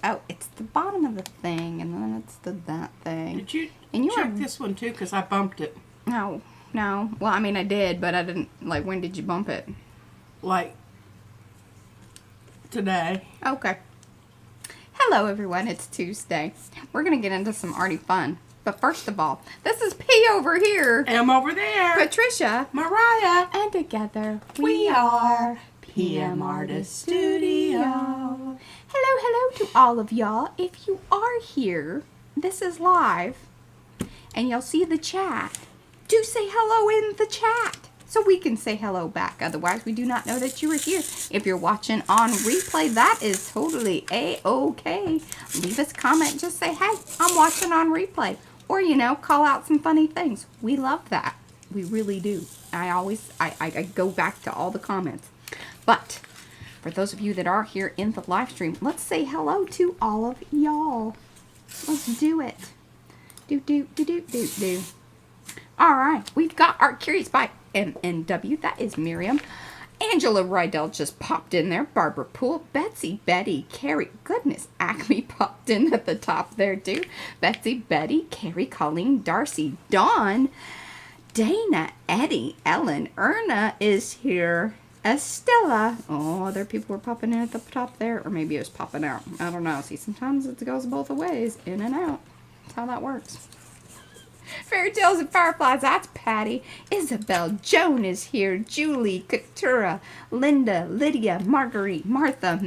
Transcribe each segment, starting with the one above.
Oh, it's the bottom of the thing, and then it's that thing. Did you, and you check this one too? Because I bumped it. No. Well, I mean, I did, but I didn't, like, when did you bump it? Like, today. Okay. Hello, everyone. It's Tuesday. We're going to get into some arty fun. But first of all, this is P over here. M over there. Patricia. Mariah. And together we are PM Artist Studio. Hello to all of y'all. If you are here, this is live, and you'll see the chat. Do say hello in the chat so we can say hello back. Otherwise, we do not know that you are here. If you're watching on replay, that is totally A-okay. Leave us a comment. Just say, hey, I'm watching on replay. Or, you know, call out some funny things. We love that. We really do. I go back to all the comments. But for those of you that are here in the live stream, let's say hello to all of y'all. Let's do it. Do. All right. We've got our Curious by MNW. That is Miriam. Angela Rydell just popped in there. Barbara Poole. Betsy, Betty, Carrie. Goodness, Acme popped in at the top there too. Betsy, Betty, Carrie, Colleen, Darcy, Dawn, Dana, Eddie, Ellen, Erna is here. Estella. Oh, other people were popping in at the top there. Or maybe it was popping out. I don't know. See, sometimes it goes both ways. In and out. That's how that works. Fairy Tales and Fireflies. That's Patty. Isabel. Joan is here. Julie. Katura. Linda. Lydia. Marguerite. Martha.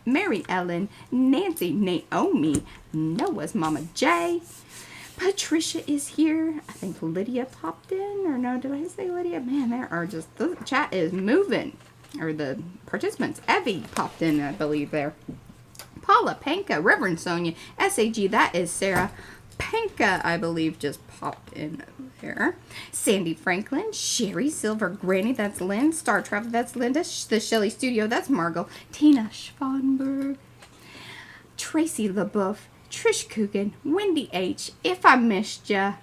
Mary Ellen. Nancy. Naomi. Noah's Mama J. Patricia is here. I think Lydia popped in. Or no, did I say Lydia? Man, there are just... The chat is moving. Or the participants. Evie popped in, I believe, there. Paula, Panka, Reverend Sonia, SAG, that is Sarah. Panka, I believe, just popped in there. Sandy Franklin, Sherry Silver, Granny, that's Lynn. Star Travel, that's Linda. The Shelley Studio, that's Margot. Tina Schwanberg. Tracy LaBeouf. Trish Coogan, Wendy H. If I missed ya,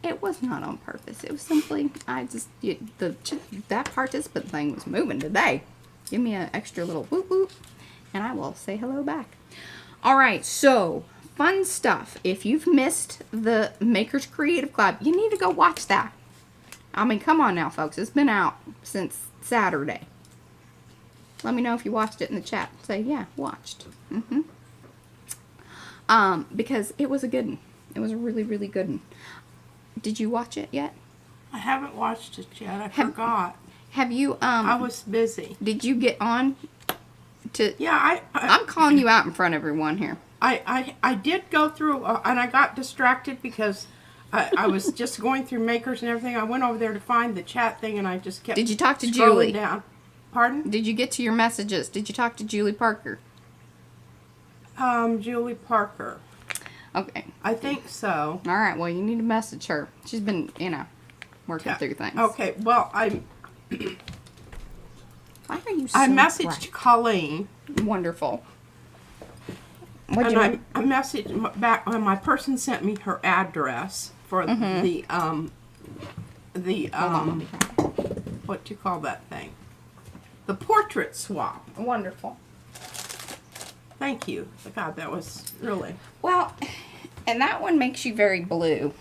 it was not on purpose. It was simply, that participant thing was moving today. Give me an extra little whoop whoop, and I will say hello back. All right, so fun stuff. If you've missed the Makers Creative Club, you need to go watch that. I mean, come on now, folks. It's been out since Saturday. Let me know if you watched it in the chat. Say, yeah, watched. Because it was a good one. It was a really, really good one. Did you watch it yet? I haven't watched it yet. I forgot. Have you, I was busy. Did you get on to... Yeah, I'm calling you out in front of everyone here. I did go through, and I got distracted because I was just going through Makers and everything. I went over there to find the chat thing, and I just kept Did you talk to scrolling Julie? Down. Pardon? Did you get to your messages? Did you talk to Julie Parker? Julie Parker. Okay. I think so. All right. Well, you need to message her. She's been, you know, working through things. Okay. Well, Why are you so I messaged bright? Colleen. Wonderful. And I messaged back when my person sent me her address for the what do you call that thing? The portrait swap. Wonderful. Thank you. God, that was really... Well, and that one makes you very blue.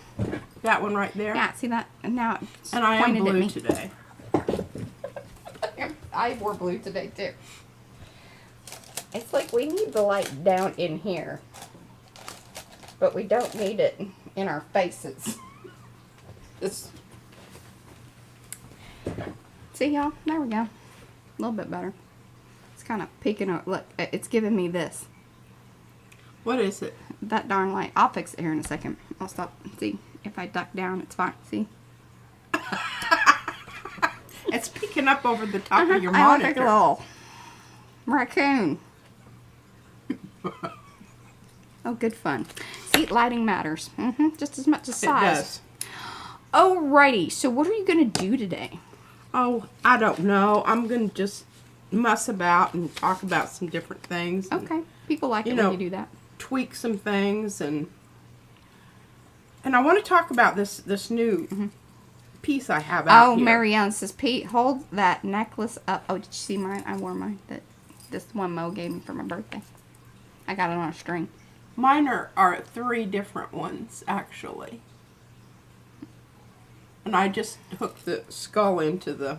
That one right there? Yeah, see that? And now it's and I am pointed at blue me. today. I wore blue today, too. It's like we need the light down in here. But we don't need it in our faces. See, y'all? There we go. A little bit better. Kind of peeking out. Look, it's giving me this. What is it? That darn light. I'll fix it here in a second. I'll stop. See, if I duck down, it's fine. See? It's peeking up over the top of your I monitor. look like a little raccoon. Oh, good fun. See, lighting matters. Just as much as size. It does. Alrighty. So what are you going to do today? Oh, I don't know. I'm going to just muss about and talk about some different things. Okay. People like it when you do that. Tweak some things and I want to talk about this new piece I have out here. Marianne says, Pete, hold that necklace up. Oh, did you see mine? I wore mine. This one Mo gave me for my birthday. I got it on a string. Mine are 3 different ones, actually. And I just hooked the skull into the...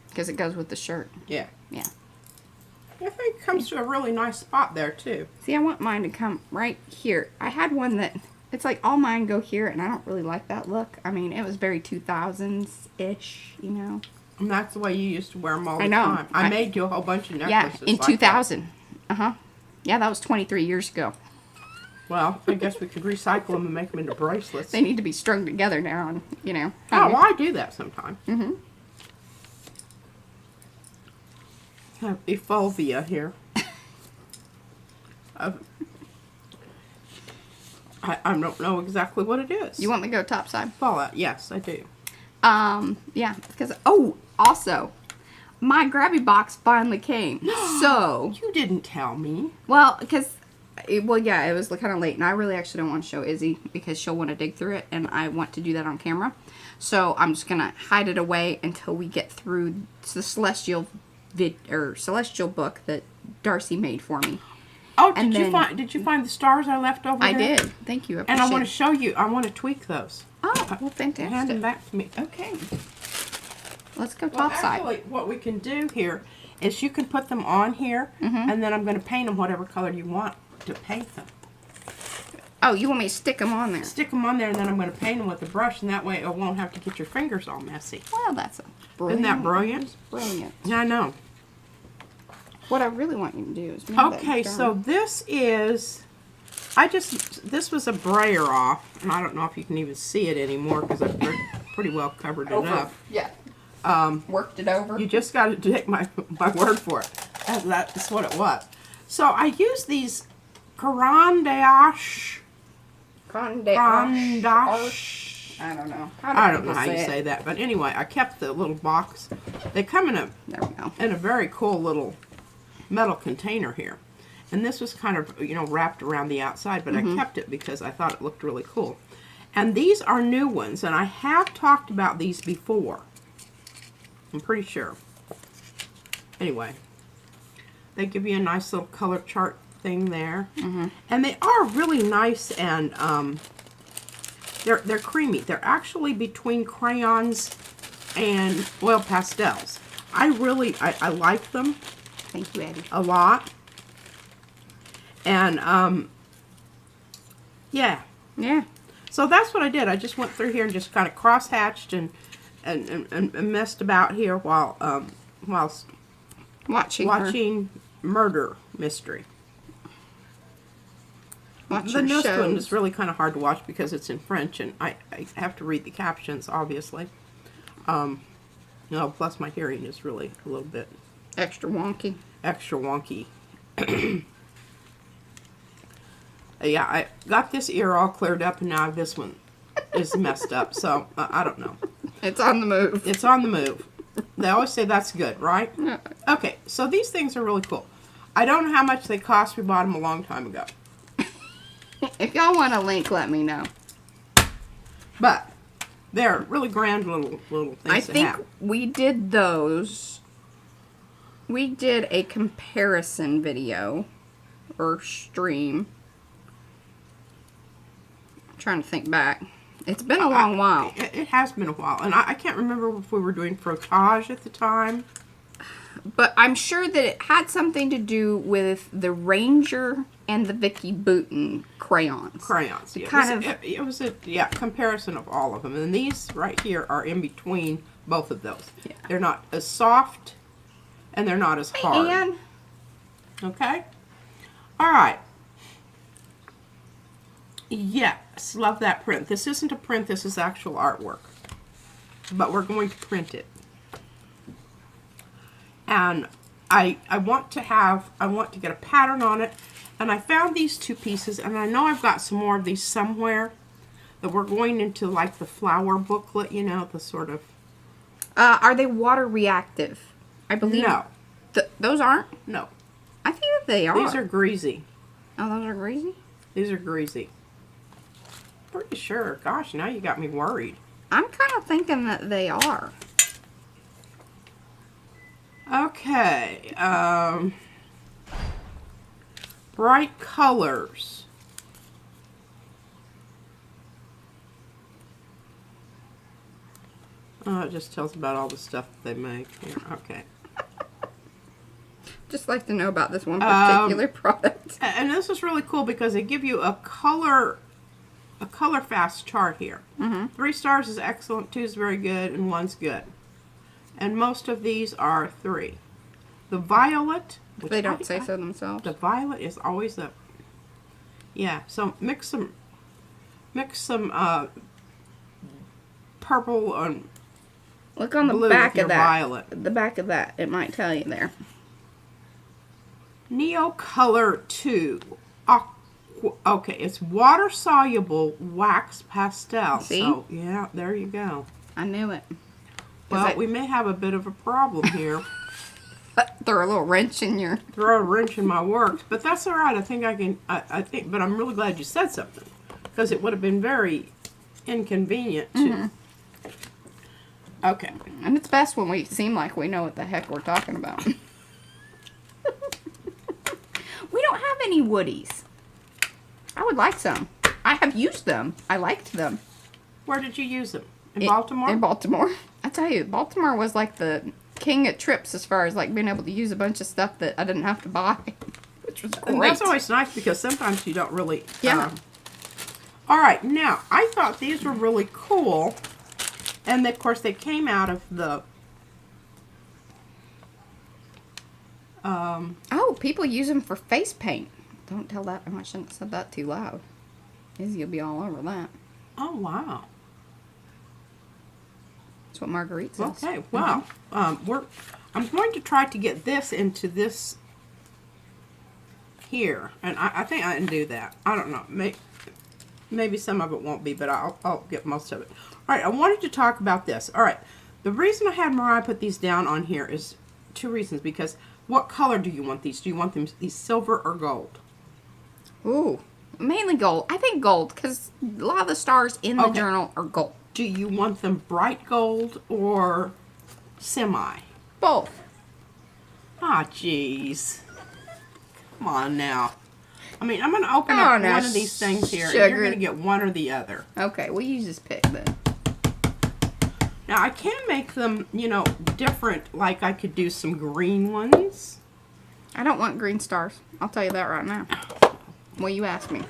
Because it goes with the shirt. Yeah. Yeah. I think it comes to a really nice spot there, too. See, I want mine to come right here. I had one that... It's like all mine go here, and I don't really like that look. I mean, it was very 2000s-ish, you know. And that's the way you used to wear them all the I know. time. I made you a whole bunch of necklaces. Yeah, in like 2000. Uh-huh. Yeah, that was 23 years ago. That. Well, I guess we could recycle them and make them into bracelets. They need to be strung together now, and, you know. Oh, well, I do that sometimes. Mm-hmm. Have effulvia here. I don't know exactly what it is. You want me to go top side? Fallout? Yes, I do. Yeah, because, oh, also, my grabby box finally came. So, You didn't tell me. well, because, well, yeah, it was kind of late, and I really actually don't want to show Izzy because she'll want to dig through it, and I want to do that on camera. So, I'm just going to hide it away until we get through the Celestial book that Darcy made for me. Oh, And then- did you find the stars I left over I there? did. Thank you. I And I want to appreciate show you. I want to tweak those. it. Oh, well, Hand them fantastic. back to me. Okay. Let's go Well, top side. actually, what we can do here is you can put them on here, and then I'm going to paint them whatever color you want to paint them. Oh, you want me to stick them on there? Stick them on there, and then I'm going to paint them with a brush, and that way it won't have to get your fingers all messy. Well, that's brilliant. Isn't that brilliant? Brilliant. Yeah, I know. What I really want you to do is move Okay, that so down. this is, this was a brayer off, and I don't know if you can even see it anymore because I've pretty well covered it up. Yeah. Worked it over. You just got to take my word for it. That's what it was. So I use these Caran dash. Condash. I don't know. I don't know how you say that, but anyway, I kept the little box. They come in There we go. a very cool little metal container here. And this was kind of, wrapped around the outside, but I kept it because I thought it looked really cool. And these are new ones, and I have talked about these before. I'm pretty sure. Anyway, they give you a nice little color chart thing there. And they are really nice, and they're creamy. They're actually between crayons and oil pastels. I like them. Thank you, Eddie. A lot. And, yeah. Yeah. So that's what I did. I just went through here and just kind of cross-hatched and messed about here whilst watching Murder Mystery. The newest one is really kind of hard to watch because it's in French, and I have to read the captions, obviously. Plus my hearing is really a little bit Extra wonky. extra wonky. Yeah, I got this ear all cleared up, and now this one is messed up. So I don't know. It's on the move. It's on the move. They always say that's good, right? Yeah. Okay, so these things are really cool. I don't know how much they cost. We bought them a long time ago. If y'all want a link, let me know. But they're really grand little things I to think have. we did those. We did a comparison video or stream. I'm trying to think back. It's been a long while. It has been a while, and I can't remember if we were doing frottage at the time. But I'm sure that it had something to do with the Ranger and the Vicky Bouton crayons. It was a comparison of all of them, and these right here are in between both of those. Yeah. They're not as soft, and they're not as hard. And Okay? All right. Yes, love that print. This isn't a print, this is actual artwork. But we're going to print it. And I want to get a pattern on it. And I found these two pieces, and I know I've got some more of these somewhere that we're going into like the flower booklet, the sort of... are they water reactive? I believe. No. Those aren't? No. I think that they are. These are greasy. Oh, those are greasy? These are greasy. Pretty sure. Gosh, now you got me worried. I'm kind of thinking that they are. Okay. Bright colors. It just tells about all the stuff that they make here. Okay. Just like to know about this one particular product. And this is really cool because they give you a color fast chart here. 3 stars is excellent, 2 is very good, and 1's good. And most of these are 3. The violet, which They don't say so themselves. The violet is always a, yeah. So mix some purple and Look on the blue back with of your that. violet. The back of that. It might tell you there. Neocolor 2. Okay, it's water-soluble wax pastel. See? So, yeah, there you go. I knew it. Well, we may have a bit of a problem here. Throw a little wrench in your... Throw a wrench in my works, but that's all right. I think I can, but I'm really glad you said something, because it would have been very inconvenient to... Okay. And it's best when we seem like we know what the heck we're talking about. We don't have any woodies. I would like some. I have used them. I liked them. Where did you use them? In Baltimore? In Baltimore. I tell you, Baltimore was like the king at trips as far as like being able to use a bunch of stuff that I didn't have to buy. Which was great. And that's always nice because sometimes you don't really... Yeah. All right, now, I thought these were really cool. And of course, they came out of the... Oh, people use them for face paint. Don't tell that. I shouldn't have said that too loud. Izzy will be all over that. Oh, wow. That's what Marguerite says. Okay, well, I'm going to try to get this into this here. And I think I can do that. I don't know. Maybe some of it won't be, but I'll get most of it. All right, I wanted to talk about this. All right, the reason I had Mariah put these down on here is 2 reasons. Because what color do you want these? Do you want them these silver or gold? Ooh, mainly gold. I think gold, because a lot of the stars in the journal are gold. Do you want them bright gold or semi? Both. Ah, jeez. Come on now. I mean, I'm going to open up one of these things here, and you're going to get one or the other. Okay, we'll use this pick then. Now, I can make them, you know, different. Like, I could do some green ones. I don't want green stars. I'll tell you that right now. Well, you asked me.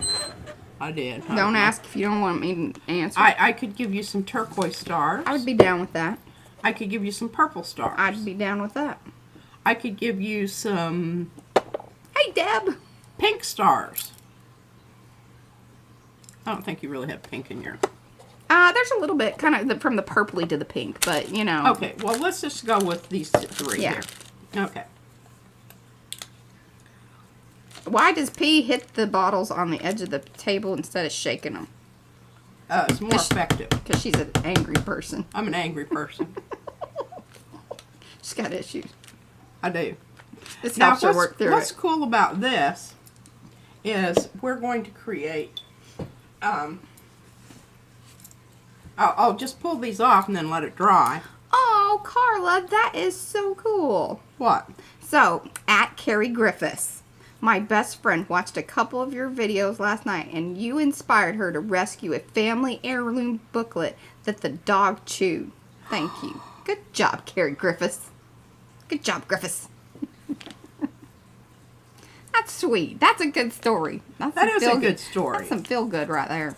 I did. Don't ask if you don't want me to answer. I could give you some turquoise stars. I would be down with that. I could give you some purple stars. I'd be down with that. I could give you some... Hey, Deb! Pink stars. I don't think you really have pink in your... There's a little bit, kind of from the purpley to the pink, but, you know. Okay, well, let's just go with these 3 here. Okay. Why does P hit the bottles on the edge of the table instead of shaking them? It's more effective. Because she's an angry person. I'm an angry person. She's got issues. I do. This helps her work through what's it. cool about this is we're going to create... I'll just pull these off and then let it dry. Oh, Carla, that is so cool. What? So, at Carrie Griffiths, my best friend watched a couple of your videos last night, and you inspired her to rescue a family heirloom booklet that the dog chewed. Thank you. Good job, Carrie Griffiths. Good job, Griffiths. That's sweet. That's a good story. That is a good story. That's some feel good right there.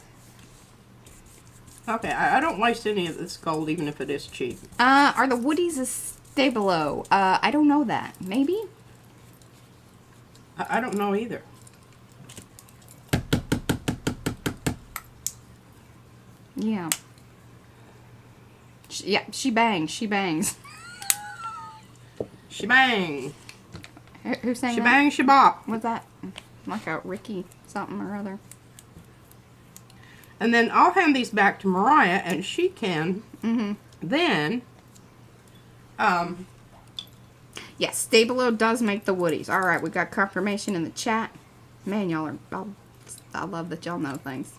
Okay, I don't waste any of this gold, even if it is cheap. Are the woodies a stabilo? I don't know that. Maybe? I don't know either. Yeah. Yeah, she bangs. She bangs. Shebang. Who's saying Shebang, that? shebop. What's that? Like a Ricky something or other. And then I'll hand these back to Mariah, and she can then... Yes, Stabilo does make the woodies. All right, we got confirmation in the chat. Man, y'all are... I love that y'all know things.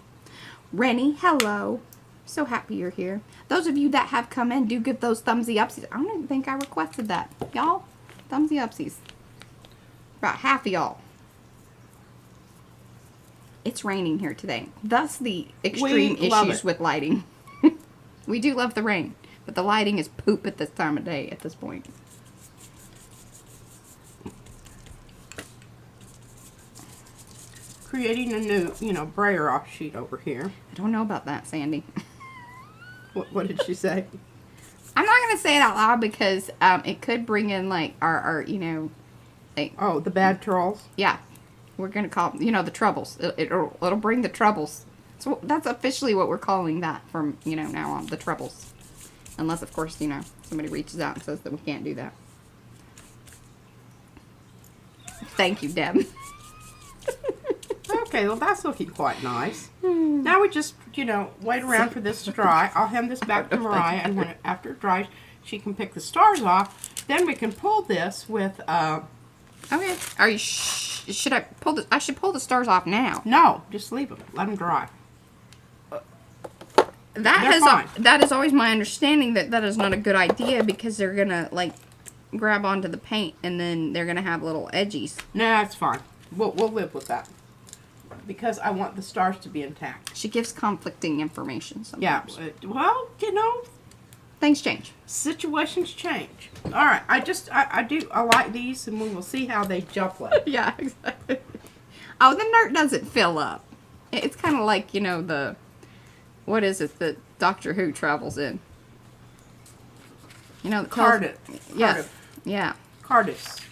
Rennie, hello. So happy you're here. Those of you that have come in, do give those thumbsy upsies. I don't even think I requested that. Y'all, thumbsy upsies. About half of y'all. It's raining here today. Thus the extreme issues with lighting. We do love the rain. But the lighting is poop at this time of day at this point. Creating a new, brayer off sheet over here. I don't know about that, Sandy. What did she say? I'm not going to say it out loud because it could bring in, like, our like... Oh, the bad trolls? Yeah. We're going to call them, the troubles. It'll bring the troubles. So that's officially what we're calling that from, now on. The troubles. Unless, of course, somebody reaches out and says that we can't do that. Thank you, Deb. Okay, well, that's looking quite nice. Now we just, wait around for this to dry. I'll hand this back to Mariah, and after it dries, she can pick the stars off. Then we can pull this with, Okay. Are you, should I pull the, I should pull the stars off now. No, just leave them. Let them dry. That is always my understanding that is not a good idea because they're going to, like, grab onto the paint and then they're going to have little edgies. Nah, it's fine. We'll live with that. Because I want the stars to be intact. She gives conflicting information sometimes. Yeah, well, things change. Situations change. All right, I like these, and we will see how they jump later. Yeah, exactly. Oh, the dirt doesn't fill up. It's kind of like, what is it that Doctor Who travels in? The Cardiff. Yeah. Cardiff. Yeah. Cardiff.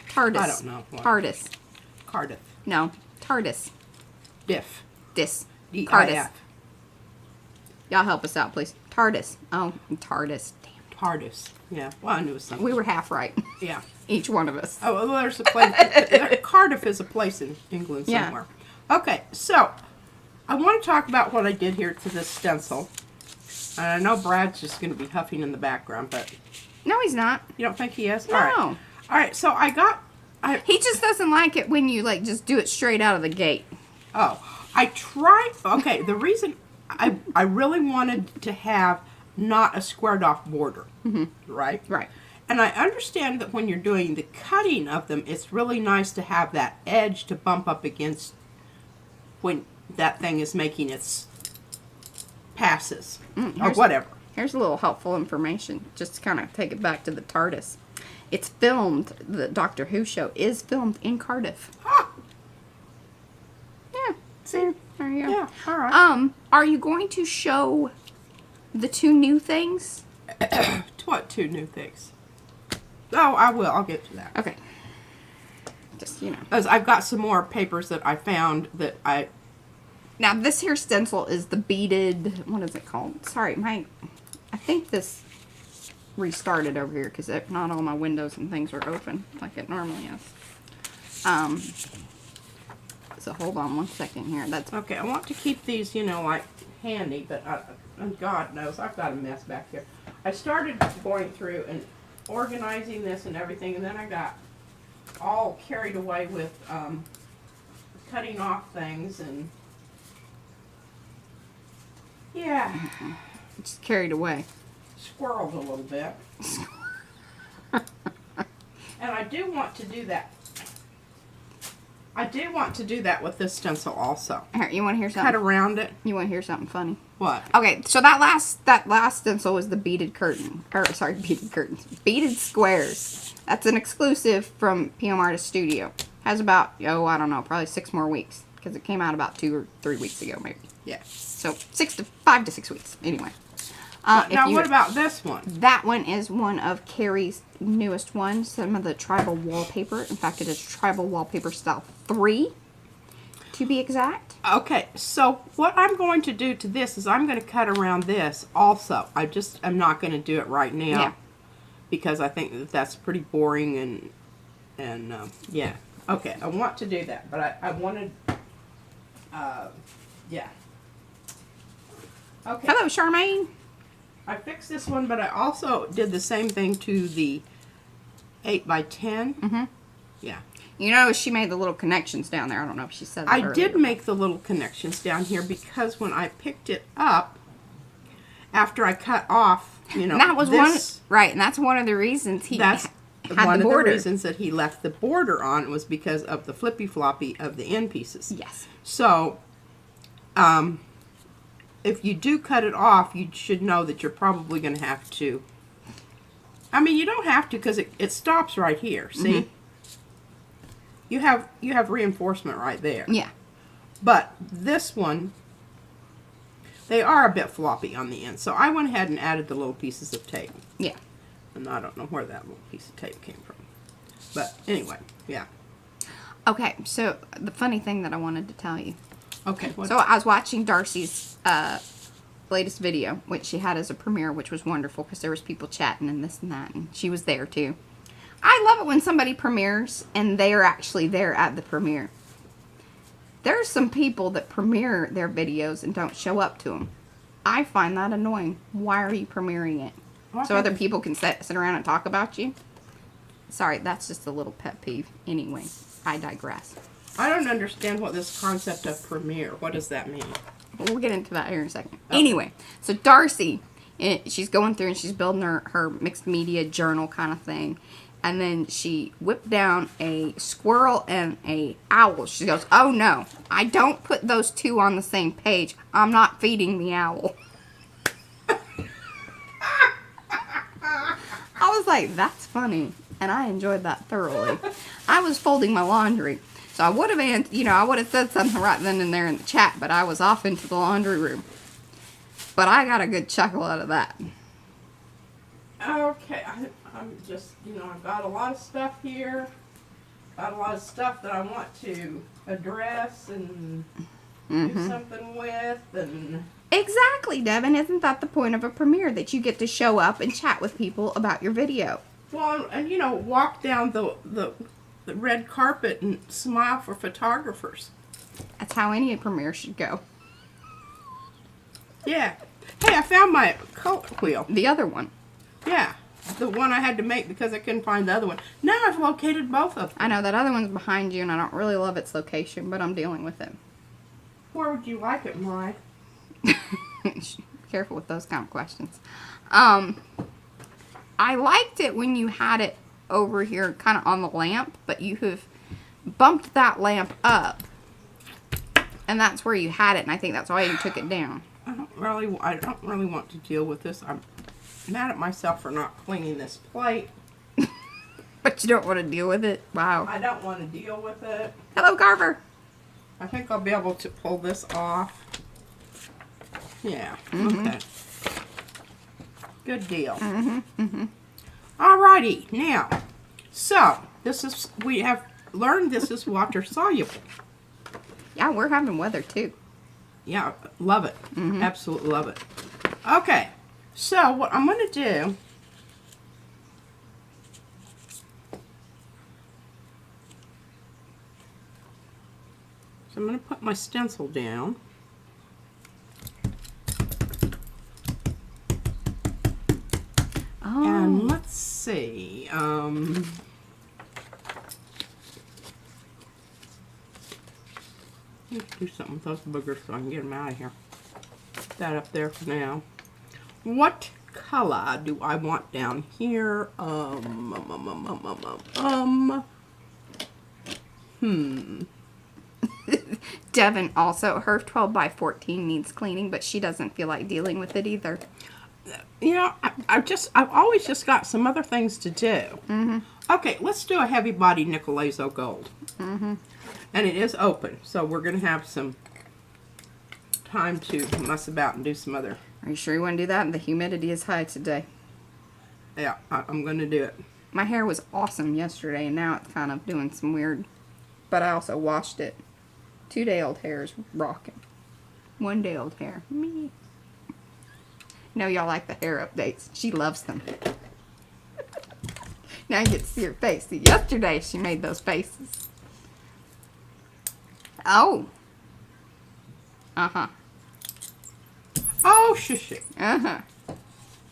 TARDIS. I don't know. What? TARDIS. Cardiff. No. TARDIS. Diff. Dis. D-I-F. TARDIS. Y'all help us out, please. TARDIS. Oh, TARDIS. Damn. TARDIS. Yeah. Well, I knew it was something. We were half right. Yeah. Each one of us. Oh, well, there's a place. Cardiff is a place in England somewhere. Yeah. Okay, so I want to talk about what I did here to this stencil. And I know Brad's just going to be huffing in the background, but... No, he's not. You don't think he is? No. All right, so he just doesn't like it when you, like, just do it straight out of the gate. Oh, okay, the reason I really wanted to have not a squared off border, right? Right. And I understand that when you're doing the cutting of them, it's really nice to have that edge to bump up against when that thing is making its passes or whatever. Here's a little helpful information, just to kind of take it back to the TARDIS. It's filmed, the Doctor Who show is filmed in Cardiff. Ah. Yeah, see, there you go. Yeah, all right. Are you going to show the two new things? What two new things? Oh, I will. I'll get to that. Okay. Just, As I've got some more papers that I found that I... Now, this here stencil is the beaded... What is it called? Sorry, I think this restarted over here because not all my windows and things are open like it normally is. So, hold on one second here. That's okay. I want to keep these, like, handy, but God knows, I've got a mess back here. I started going through and organizing this and everything, and then I got all carried away with cutting off things, and yeah, just carried away. Squirreled a little bit. And I do want to do that. I do want to do that with this stencil also. Here, you want to hear something? Cut around it. You want to hear something funny? What? Okay, so that last stencil was the beaded curtain. Beaded curtains. Beaded squares. That's an exclusive from PM Artist Studio. Has about, I don't know, probably 6 more weeks. Because it came out about 2 or 3 weeks ago, maybe. Yeah. So 5 to 6 weeks. Anyway. Now, what about this one? That one is one of Carrie's newest ones. Some of the tribal wallpaper. In fact, it is tribal wallpaper style 3, to be exact. Okay, so what I'm going to do to this is I'm going to cut around this also. I'm not going to do it right now. Yeah. Because I think that's pretty boring and yeah. Okay, I want to do that, but I wanted, yeah. Okay. Hello, Charmaine. I fixed this one, but I also did the same thing to the 8x10. Mm-hmm. Yeah. You know, she made the little connections down there. I don't know if she said that I earlier. did make the little connections down here because when I picked it up, after I cut off, and that was this, right, and that's one of the reasons he that's had one the of border. the reasons that he left the border on was because of the flippy floppy of the end pieces. Yes. So, if you do cut it off, you should know that you're probably going to have to. I mean, you don't have to because it stops right here. See, you have reinforcement right there. Yeah. But this one, they are a bit floppy on the end, so I went ahead and added the little pieces of tape. Yeah. And I don't know where that little piece of tape came from. But anyway, yeah. Okay, so the funny thing that I wanted to tell you. Okay. So I was watching Darcy's latest video, which she had as a premiere, which was wonderful because there was people chatting and this and that, and she was there too. I love it when somebody premieres and they are actually there at the premiere. There's some people that premiere their videos and don't show up to them. I find that annoying. Why are you premiering it? So other people can sit around and talk about you? Sorry, that's just a little pet peeve. Anyway, I digress. I don't understand what this concept of premiere, what does that mean? We'll get into that here in a second. Okay. Anyway, so Darcy, she's going through and she's building her mixed media journal kind of thing. And then she whipped down a squirrel and a owl. She goes, oh no, I don't put those two on the same page. I'm not feeding the owl. I was like, that's funny. And I enjoyed that thoroughly. I was folding my laundry. So I would have, I would have said something right then and there in the chat, but I was off into the laundry room. But I got a good chuckle out of that. Okay, I'm just, I've got a lot of stuff here. Got a lot of stuff that I want to address and do something with. And exactly, Devin. Isn't that the point of a premiere? That you get to show up and chat with people about your video. Well, and walk down the red carpet and smile for photographers. That's how any premiere should go. Yeah. Hey, I found my color wheel. The other one. Yeah. The one I had to make because I couldn't find the other one. Now I've located both of them. I know, that other one's behind you and I don't really love its location, but I'm dealing with it. Where would you like it, Mai? Careful with those kind of questions. I liked it when you had it over here kind of on the lamp, but you have bumped that lamp up. And that's where you had it, and I think that's why you took it down. I don't really want to deal with this. I'm mad at myself for not cleaning this plate. But you don't want to deal with it? Wow. I don't want to deal with it. Hello, Carver. I think I'll be able to pull this off. Yeah. Okay. Good deal. Alrighty. Now, so we have learned this is water soluble. Yeah, we're having weather too. Yeah, love it. Absolutely love it. Okay, so what I'm going to do, so I'm going to put my stencil down. Oh. And let's see. Let's do something with those boogers so I can get them out of here. Put that up there for now. What color do I want down here? Devin also, her 12 by 14 needs cleaning, but she doesn't feel like dealing with it either. I've always just got some other things to do. Okay, let's do a heavy body Nicolazo gold. And it is open, so we're going to have some time to mess about and do some other. Are you sure you want to do that? The humidity is high today. Yeah, I'm going to do it. My hair was awesome yesterday, and now it's kind of doing some weird. But I also washed it. 2-day-old hair is rocking. 1-day-old hair. Me. No, y'all like the hair updates. She loves them. Now you get to see her face. See, yesterday she made those faces. Oh. Uh-huh. Oh, shush it. Uh-huh.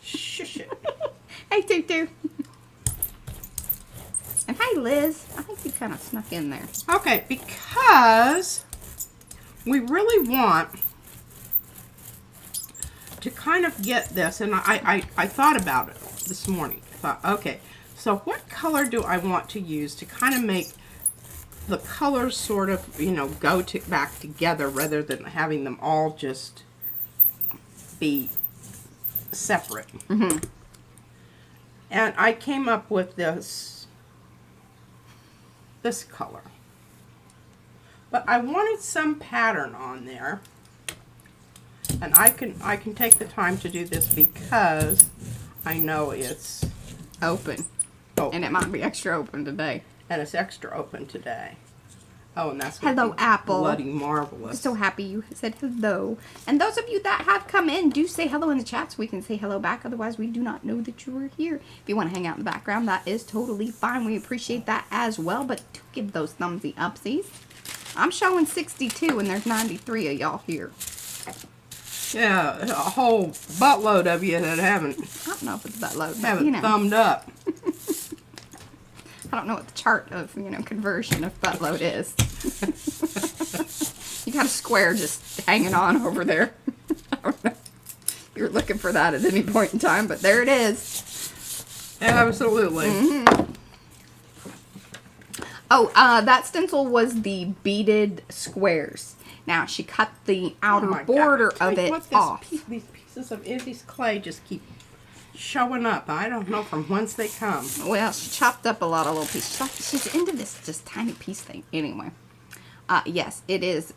Shush it. Hey, Tutu. And hey, Liz. I think you kind of snuck in there. Okay, because we really want to kind of get this, and I thought about it this morning. I thought, okay, so what color do I want to use to kind of make the colors sort of, go back together rather than having them all just be separate. And I came up with this color. But I wanted some pattern on there. And I can take the time to do this because I know it's open. And it might be extra open today. And it's extra open today. Oh, and that's hello, Apple. Bloody marvelous. I'm so happy you said hello. And those of you that have come in, do say hello in the chat so we can say hello back. Otherwise, we do not know that you are here. If you want to hang out in the background, that is totally fine. We appreciate that as well. But do give those thumbsy upsies. I'm showing 62 and there's 93 of y'all here. Yeah, a whole buttload of you that haven't. I don't know if it's buttload, but haven't you know. Thumbed up. I don't know what the chart of, conversion of buttload is. You got a square just hanging on over there. I don't know. You're looking for that at any point in time, but there it is. Absolutely. Oh, that stencil was the beaded squares. Now, she cut the outer border of it off. These pieces of Izzy's clay just keep showing up. I don't know from whence they come. Well, she chopped up a lot of little pieces. She's into this just tiny piece thing. Anyway, yes, it is.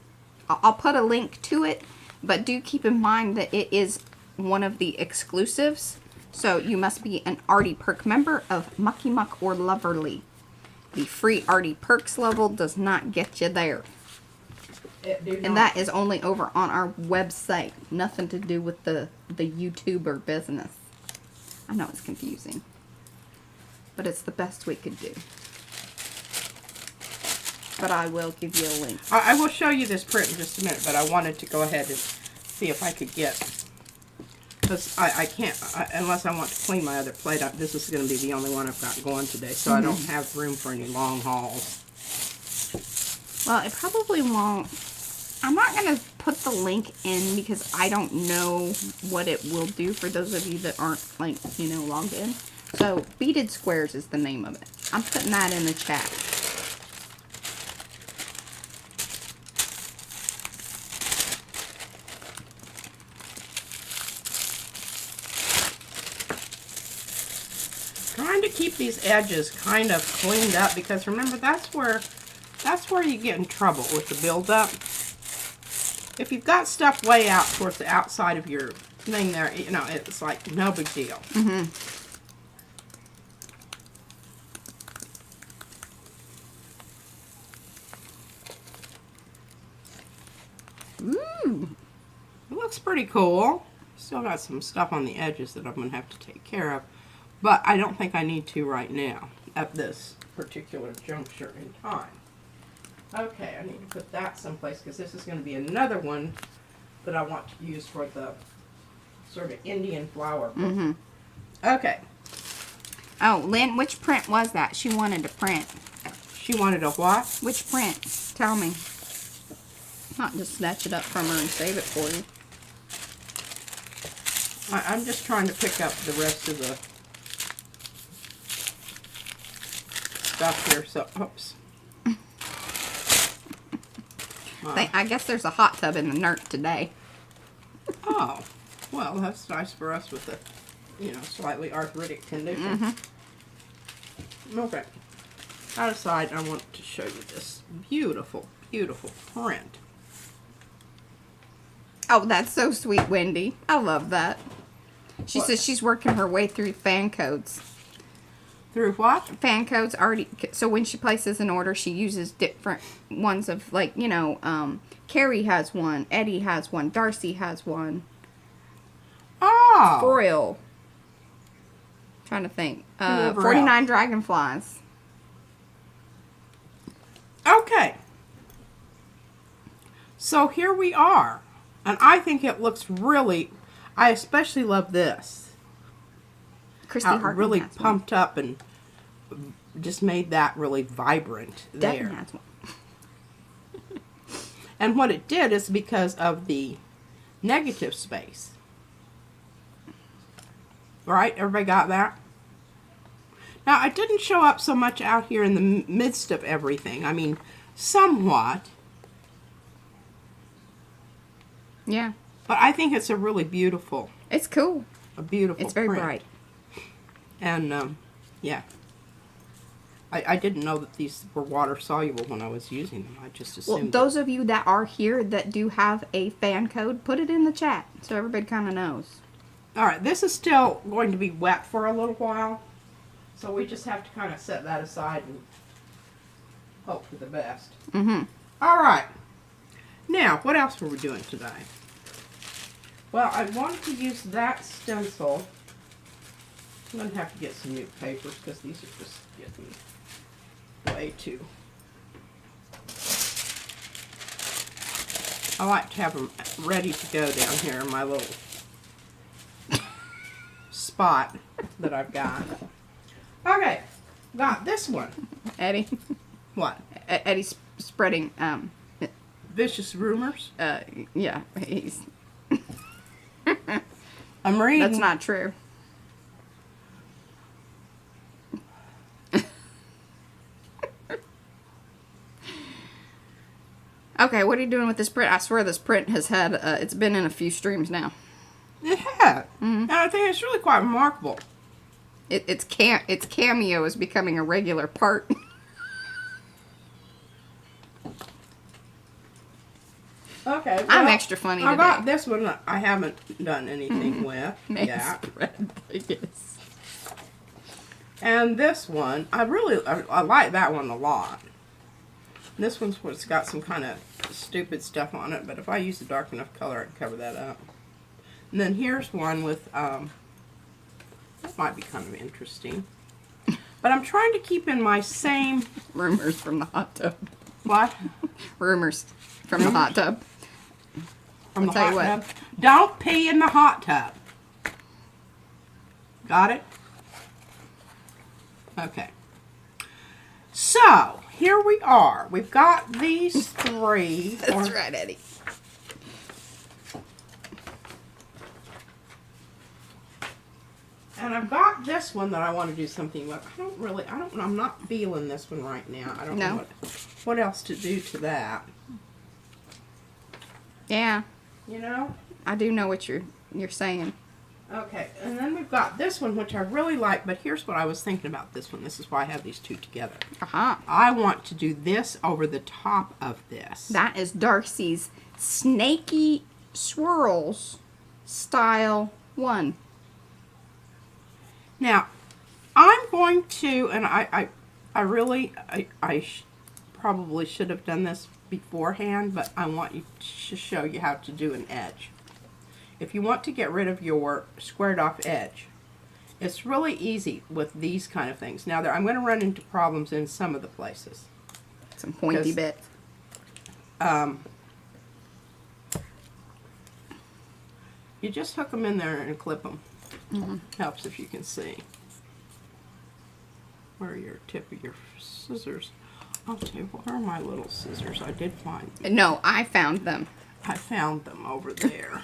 I'll put a link to it, but do keep in mind that it is one of the exclusives. So you must be an Artie Perk member of Mucky Muck or Loverly. The free Artie Perks level does not get you there. And that is only over on our website. Nothing to do with the YouTuber business. I know it's confusing, but it's the best we could do. But I will give you a link. I will show you this print in just a minute, but I wanted to go ahead and see if I could get, because I can't, unless I want to clean my other plate up. This is going to be the only one I've got going today, so I don't have room for any long hauls. Well, it probably won't. I'm not going to put the link in because I don't know what it will do for those of you that aren't, like, logged in. So, Beaded Squares is the name of it. I'm putting that in the chat. Trying to keep these edges kind of cleaned up because remember that's where you get in trouble with the buildup. If you've got stuff way out towards the outside of your thing there, it's like no big deal. Ooh. It looks pretty cool. Still got some stuff on the edges that I'm going to have to take care of. But I don't think I need to right now at this particular juncture in time. Okay, I need to put that someplace because this is going to be another one that I want to use for the sort of Indian flower. Okay. Oh, Lynn, which print was that? She wanted to print. She wanted a what? Which print? Tell me. Not just snatch it up from her and save it for you. I'm just trying to pick up the rest of the stuff here. So, oops. I guess there's a hot tub in the NERT today. Oh, well, that's nice for us with the, slightly arthritic condition. Okay. That aside, I want to show you this beautiful, beautiful print. Oh, that's so sweet, Wendy. I love that. She says she's working her way through fan codes. Through what? Fan codes already. So when she places an order, she uses different ones of, like, Carrie has one, Eddie has one, Darcy has one. Oh. Froyle. Trying to think. 49 Dragonflies. Okay. So here we are. And I think it looks really, I especially love this. Christy How it Hartman really has pumped up and just made that really vibrant there. Devin has one. And what it did is because of the negative space. Right? Everybody got that? Now, it didn't show up so much out here in the midst of everything. I mean, somewhat. Yeah. But I think it's a really beautiful, It's cool. a beautiful It's very print. bright. And, yeah. I didn't know that these were water soluble when I was using them. I just Well, assumed. those of you that are here that do have a fan code, put it in the chat so everybody kind of knows. Alright, this is still going to be wet for a little while. So we just have to kind of set that aside and hope for the best. Mm-hmm. Alright. Now, what else were we doing today? Well, I wanted to use that stencil. I'm going to have to get some new papers because these are just getting way too. I like to have them ready to go down here in my little spot that I've got. Okay, got this one. Eddie? What? Eddie's spreading, Vicious rumors? yeah, he's... I'm reading. That's not true. Okay, what are you doing with this print? I swear this print has had, it's been in a few streams now. It had. And I think it's really quite remarkable. Its cameo is becoming a regular part. Okay. Well, I'm extra funny I today. got this one that I haven't done anything with. Yeah. Spread, I guess. And this one, I like that one a lot. This one's what's got some kind of stupid stuff on it, but if I use a dark enough color, I can cover that up. And then here's one with, that might be kind of interesting. But I'm trying to keep in my same... Rumors from the hot tub. What? Rumors from the hot tub. From the I'll tell hot you what. tub. Don't pee in the hot tub. Got it? Okay. So, here we are. We've got these three. That's right, Eddie. And I've got this one that I want to do something with. I'm not feeling this one right now. I don't know what else to do to that. Yeah, You know? I do know what you're saying. Okay, and then we've got this one, which I really like, but here's what I was thinking about this one. This is why I have these two together. Aha. I want to do this over the top of this. That is Darcy's Snaky Swirls Style 1. Now, I'm going to, and I probably should have done this beforehand, but I want to show you how to do an edge. If you want to get rid of your squared off edge, it's really easy with these kind of things. Now, I'm going to run into problems in some of the places. Some pointy bits. You just hook them in there and clip them. Helps if you can see where your tip of your scissors. I'll tell you, where are my little scissors? I did find them. No, I found them. I found them over there.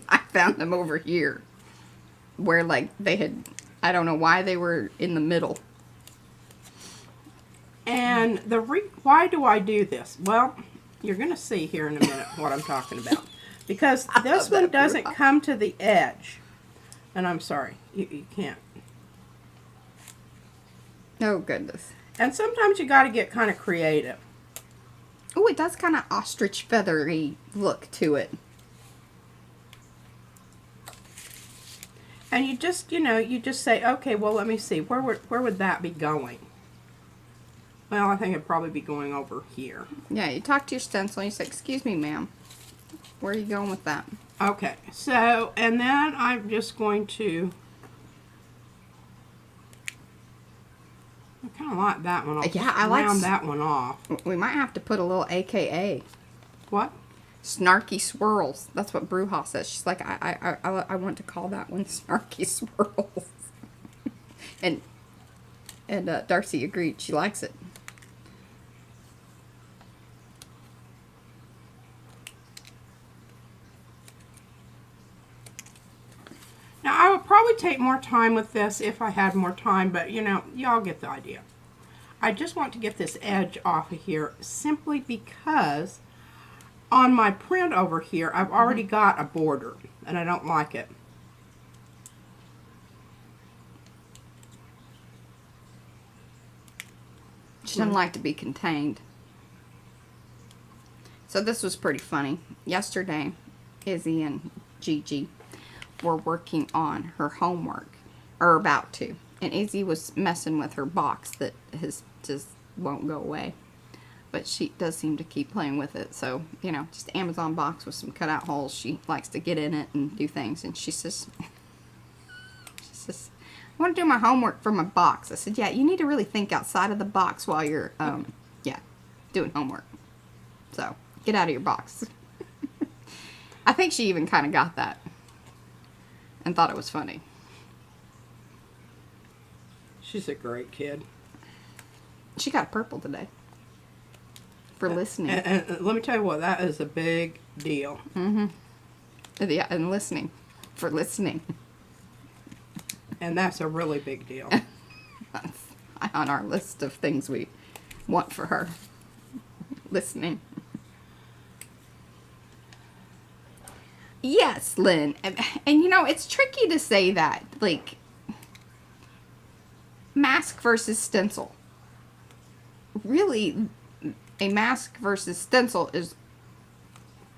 I found them over here. Where, like, they had... I don't know why they were in the middle. And why do I do this? Well, you're going to see here in a minute what I'm talking about. Because this one doesn't come to the edge. And I'm sorry, you can't. Oh, goodness. And sometimes you got to get kind of creative. Oh, it does kind of ostrich feathery look to it. And you just, you just say, okay, well, let me see. Where would that be going? Well, I think it'd probably be going over here. Yeah, you talk to your stencil and you say, excuse me, ma'am. Where are you going with that? Okay, so, and then I'm just going to, I kind of like that one. I'll round that one off. We might have to put a little AKA. What? Snarky Swirls. That's what Bruja says. She's like, I want to call that one Snarky Swirls. and Darcy agreed. She likes it. Now, I would probably take more time with this if I had more time, but, y'all get the idea. I just want to get this edge off of here simply because on my print over here, I've already got a border, and I don't like it. She doesn't like to be contained. So this was pretty funny. Yesterday, Izzy and Gigi were working on her homework, or about to. And Izzy was messing with her box that just won't go away. But she does seem to keep playing with it. So, you know, just Amazon box with some cutout holes. She likes to get in it and do things. And she says, I want to do my homework for my box. I said, yeah, you need to really think outside of the box while you're, doing homework. So, get out of your box. I think she even kind of got that and thought it was funny. She's a great kid. She got purple today for listening. And let me tell you what, that is a big deal. Mm-hmm. Yeah, and listening. For listening. And that's a really big deal. That's on our list of things we want for her. Listening. Yes, Lynn. And you know, it's tricky to say that. Like, mask versus stencil. Really, a mask versus stencil is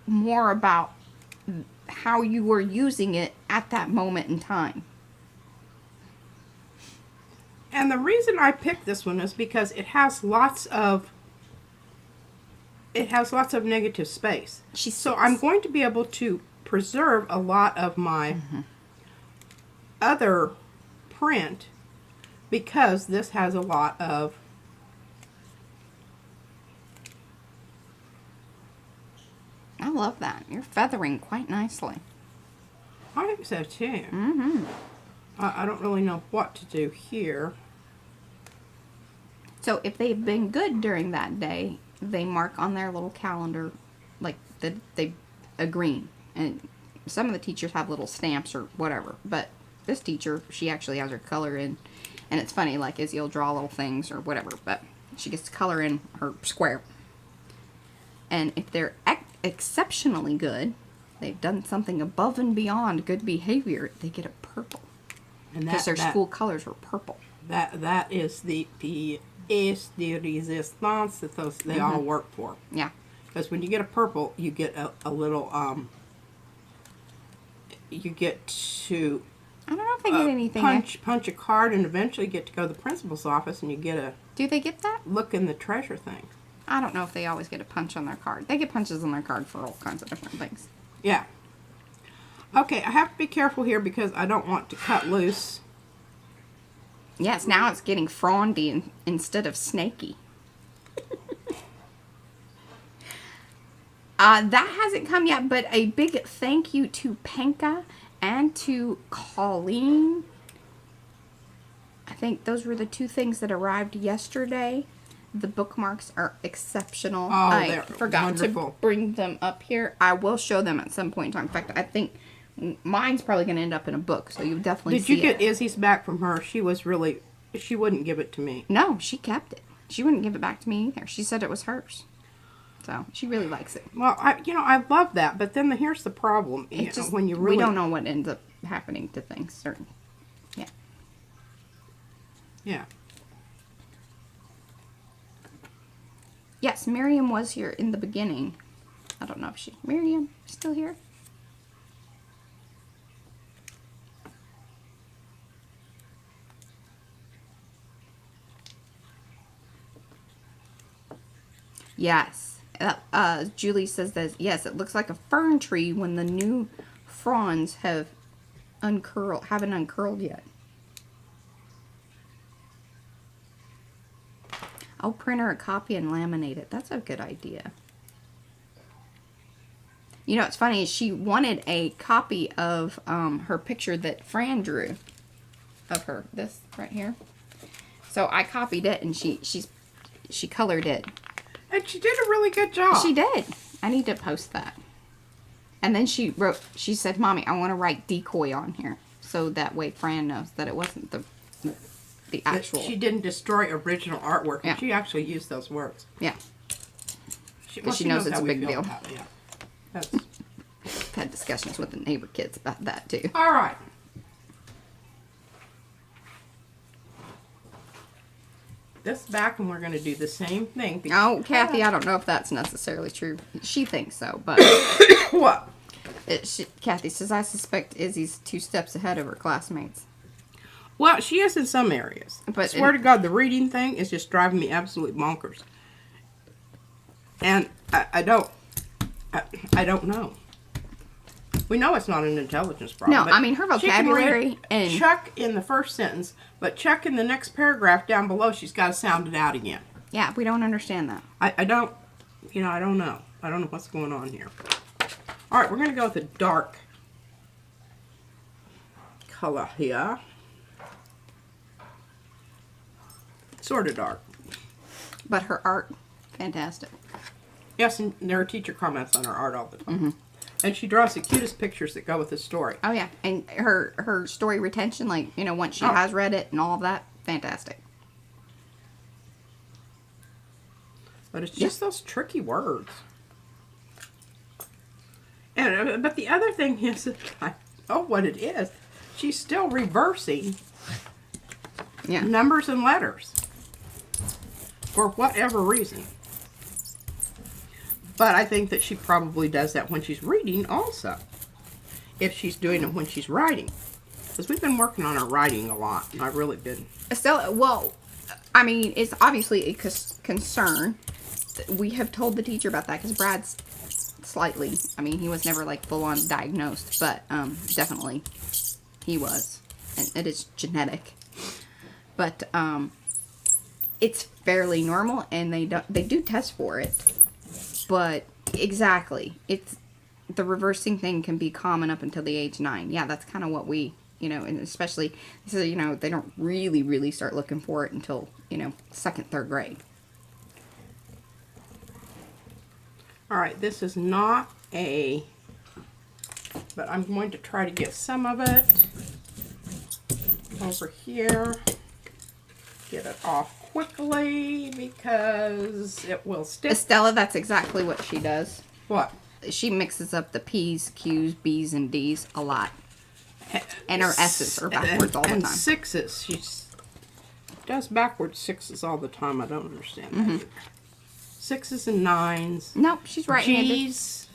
more about how you were using it at that moment in time. And the reason I picked this one is because it has lots of negative space. So I'm going to be able to preserve a lot of my other print because this has a lot of I love that. You're feathering quite nicely. I think so too. Mm-hmm. I don't really know what to do here. So if they've been good during that day, they mark on their little calendar like that they a green. And some of the teachers have little stamps or whatever. But this teacher, she actually has her color in. And it's funny, like Izzy will draw little things or whatever. But she gets to color in her square. And if they're exceptionally good, they've done something above and beyond good behavior, they get a purple. Because their school colors were purple. That is the resistance that they all work for. Yeah. Because when you get a purple, you get a little you get to I don't know if they get anything. Punch a card and eventually get to go to the principal's office and you get a Do they get that? look in the treasure thing. I don't know if they always get a punch on their card. They get punches on their card for all kinds of different things. Yeah. Okay, I have to be careful here because I don't want to cut loose. Yes, now it's getting frondy instead of snaky. That hasn't come yet, but a big thank you to Penka and to Colleen. I think those were the two things that arrived yesterday. The bookmarks are exceptional. Oh, I forgot wonderful. to bring them up here. I will show them at some point in time. In fact, I think mine's probably going to end up in a book, so you'll definitely see it. Did you get Izzy's back from her? She wouldn't give it to me. No, she kept it. She wouldn't give it back to me either. She said it was hers. So, she really likes it. Well, I love that, but then here's the problem. When you really... We don't know what ends up happening to things. Certain. Yeah. Yeah. Yes, Miriam was here in the beginning. I don't know if Miriam, still here? Yes. Julie says that, yes, it looks like a fern tree when the new fronds haven't uncurled yet. I'll print her a copy and laminate it. That's a good idea. You know, it's funny. She wanted a copy of her picture that Fran drew of her. This right here. So I copied it and she colored it. And she did a really good job. She did. I need to post that. And then she said, Mommy, I want to write decoy on here. So that way Fran knows that it wasn't the actual. She didn't destroy original artwork. Yeah. She actually used those words. Yeah. She knows it's a big deal. Yeah. That's... I've had discussions with the neighbor kids about that too. All right. This back, and we're going to do the same thing. Oh, Kathy, I don't know if that's necessarily true. She thinks so, but... What? Kathy says, I suspect Izzy's 2 steps ahead of her classmates. Well, she is in some areas. But I swear to God, the reading thing is just driving me absolutely bonkers. And I don't know. We know it's not an intelligence problem. No, I mean, her vocabulary and... Chuck in the first sentence, but Chuck in the next paragraph down below, she's got to sound it out again. Yeah, we don't understand that. I don't know. I don't know what's going on here. All right, we're going to go with a dark color here. Sort of dark. But her art, fantastic. Yes, and there are teacher comments on her art all the time. Mm-hmm. And she draws the cutest pictures that go with the story. Oh, yeah. And her story retention, like, once she has read it and all of that, fantastic. But it's just those tricky words. And but the other thing is, I know what it is. She's still reversing numbers and letters. For whatever reason. But I think that she probably does that when she's reading also. If she's doing it when she's writing. Because we've been working on her writing a lot. And I've really been... Estella, well, I mean, it's obviously a concern. We have told the teacher about that because Brad's slightly... I mean, he was never, like, full-on diagnosed. But definitely he was. And it is genetic. But it's fairly normal. And they do test for it. But exactly, it's the reversing thing can be common up until the age 9. Yeah, that's kind of what we, and especially, so, they don't really start looking for it until, 2nd, 3rd grade. All right, this is not but I'm going to try to get some of it over here. Get it off quickly because it will stick. Estella, that's exactly what she does. What? She mixes up the P's, Q's, B's, and D's a lot. And her S's are backwards all the time. And 6's. She does backwards 6's all the time. I don't understand that either. 6's and 9's. Nope, she's right-handed. G's.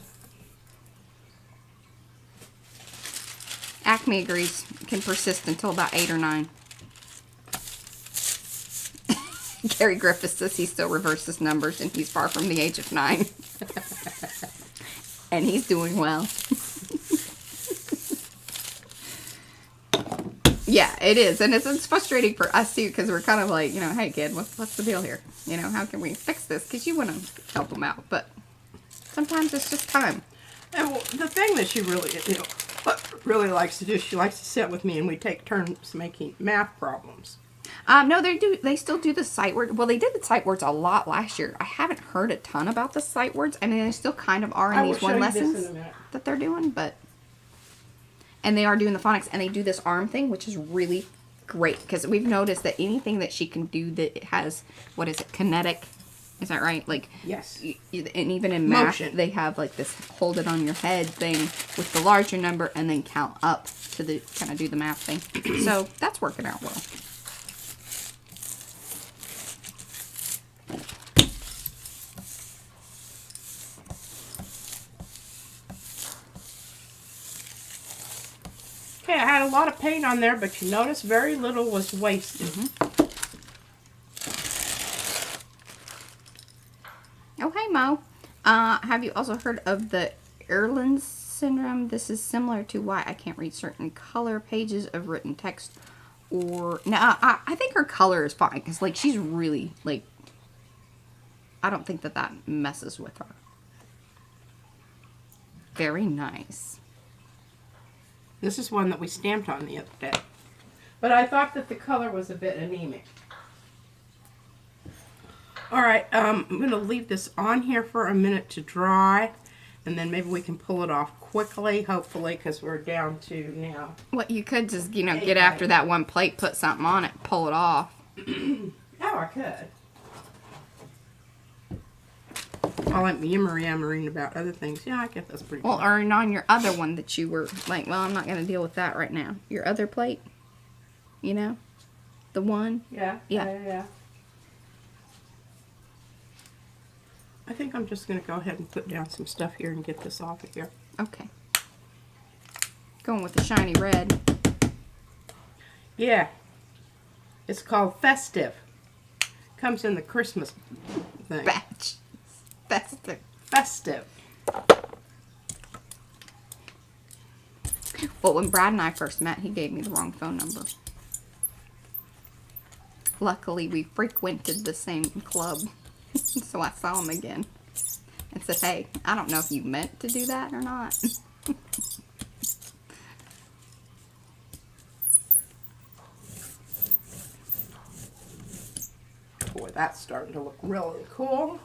Acme agrees. Can persist until about 8 or 9. Gary Griffiths says he still reverses numbers and he's far from the age of 9. And he's doing well. Yeah, it is. And it's frustrating for us too because we're kind of like, hey kid, what's the deal here? How can we fix this? Because you want to help them out. But sometimes it's just time. And the thing that she really likes to do, she likes to sit with me and we take turns making math problems. No, they still do the sight words. Well, they did the sight words a lot last year. I haven't heard a ton about the sight words. I mean, they still kind of are in these one lessons that they're doing, but... And they are doing the phonics, and they do this arm thing, which is really great, because we've noticed that anything that she can do that has, what is it, kinetic, is that right? Like, yes. And even in math, motion. They have like this hold it on your head thing with the larger number, and then count up to kind of do the math thing. So, that's working out well. Okay, I had a lot of paint on there, but you notice very little was wasted. Oh, hey, Mo. Have you also heard of the Erland's syndrome? This is similar to why I can't read certain color pages of written text. Or, no, I think her color is fine, because, like, she's really, like, I don't think that messes with her. Very nice. This is one that we stamped on the other day. But I thought that the color was a bit anemic. Alright, I'm going to leave this on here for a minute to dry. And then maybe we can pull it off quickly, hopefully, because we're down to now. What you could just, get after that one plate, put something on it, pull it off. Oh, I could. while I'm yammering about other things. Yeah, I guess that's pretty cool. Well, or on your other one that you were like, well, I'm not going to deal with that right now. Your other plate, you know? The one? Yeah. Yeah. I think I'm just going to go ahead and put down some stuff here and get this off of here. Okay. Going with the shiny red. Yeah. It's called Festive. Comes in the Christmas thing. Batch. Festive. Festive. Well, when Brad and I first met, he gave me the wrong phone number. Luckily, we frequented the same club. So I saw him again and said, hey, I don't know if you meant to do that or not. Boy, that's starting to look really cool.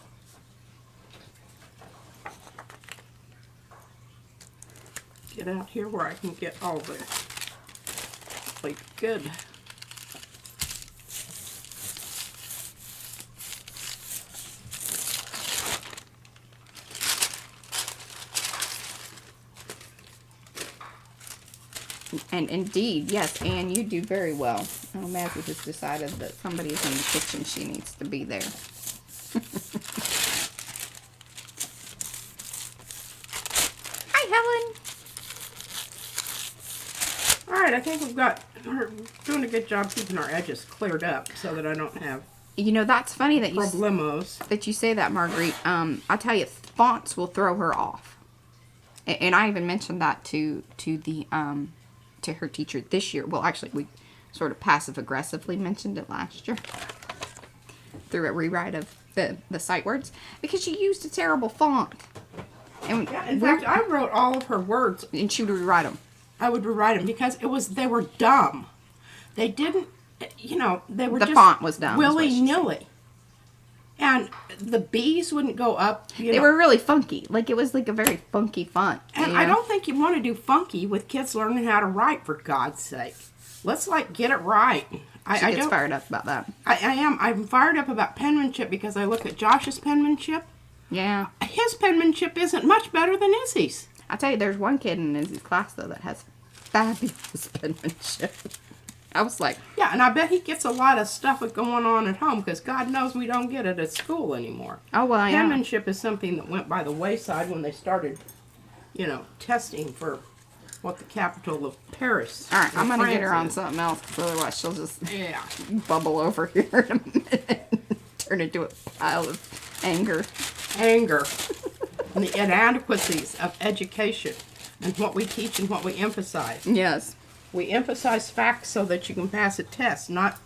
Get out here where I can get all the like good. And indeed, yes, Anne, you do very well. Oh, Maggie has decided that somebody's in the kitchen. She needs to be there. Hi, Helen. Alright, I think we're doing a good job keeping our edges cleared up so that I don't have You know, that's funny that problemos. that you say that, Marguerite. I tell you, fonts will throw her off. And I even mentioned that to her teacher this year. Well, actually, we sort of passive-aggressively mentioned it last year through a rewrite of the sight words because she used a terrible font. And Yeah, in fact, I wrote all of her words. and she would rewrite them. I would rewrite them because they were dumb. They didn't, they were The just font was dumb, is what she said. willy-nilly. And the B's wouldn't go up. They were really funky. Like, it was like a very funky font. And I don't think you want to do funky with kids learning how to write, for God's sake. Let's, get it right. She gets fired up about that. I am. I'm fired up about penmanship because I look at Josh's penmanship. Yeah. His penmanship isn't much better than Izzy's. I tell you, there's one kid in his class, though, that has fabulous penmanship. I was like... Yeah, and I bet he gets a lot of stuff going on at home because God knows we don't get it at school anymore. Oh, well, yeah. Penmanship is something that went by the wayside when they started, testing for what the capital of Paris. All right, I'm going to get her on is. something else because otherwise she'll just Yeah. bubble over here in a minute. Turn into a pile of anger. Anger. And the inadequacies of education and what we teach and what we emphasize. Yes. We emphasize facts so that you can pass a test, not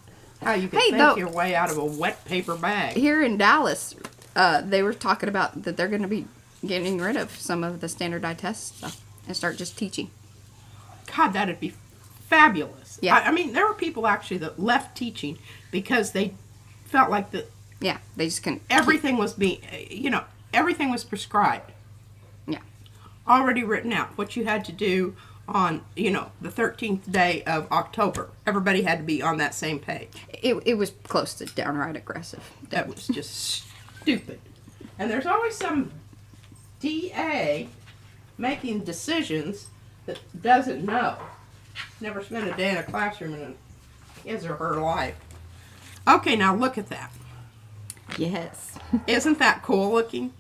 how you can Hey, think your way out of a wet paper bag. Here in Dallas, they were talking about that they're going to be getting rid of some of the standardized test stuff and start just teaching. God, that'd be fabulous. Yeah. I mean, there were people actually that left teaching because they felt like Yeah, they just couldn't. everything was everything was prescribed. Yeah. Already written out. What you had to do on, the 13th day of October. Everybody had to be on that same page. It was close to downright aggressive. That was just stupid. And there's always some DA making decisions that doesn't know. Never spent a day in a classroom in his or her life. Okay, now look at that. Yes. Isn't that cool looking?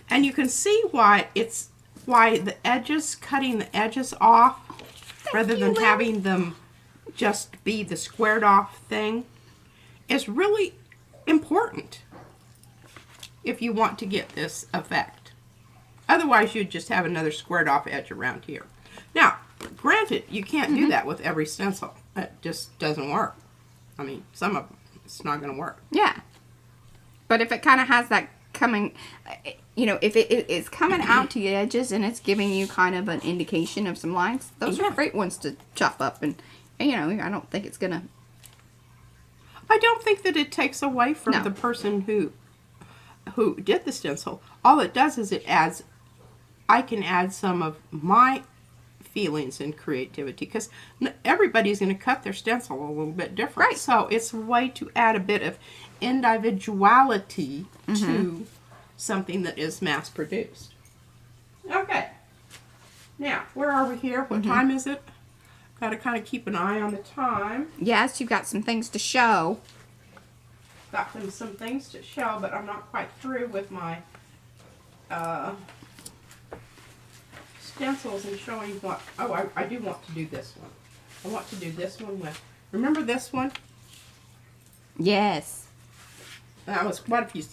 And you can see why the edges, cutting the edges off rather than having them just be the squared off thing is really important if you want to get this effect. Otherwise, you'd just have another squared off edge around here. Now, granted, you can't do that with every stencil. It just doesn't work. I mean, some of them, it's not going to work. Yeah. But if it kind of has that coming, if it's coming out to the edges and it's giving you kind of an indication of some lines, those are great ones to chop up. And I don't think it's going to... I don't think that it takes away from the person who did the stencil. All it does is I can add some of my feelings and creativity, because everybody's going to cut their stencil a little bit different. Right. So it's a way to add a bit of individuality to something that is mass produced. Okay. Now, where are we here? What time is it? Got to kind of keep an eye on the time. Yes, you've got some things to show. Got some things to show, but I'm not quite through with my stencils and showing what. Oh, I do want to do this one. I want to do this one with. Remember this one? Yes. That was quite a few.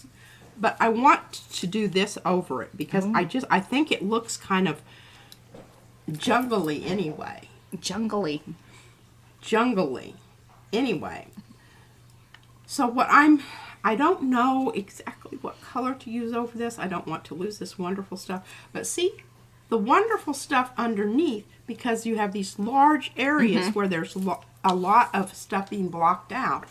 But I want to do this over it because I think it looks kind of jungly anyway. Jungly. Jungly. Anyway. So what I don't know exactly what color to use over this. I don't want to lose this wonderful stuff. But see, the wonderful stuff underneath, because you have these large areas where there's a lot of stuff being blocked out,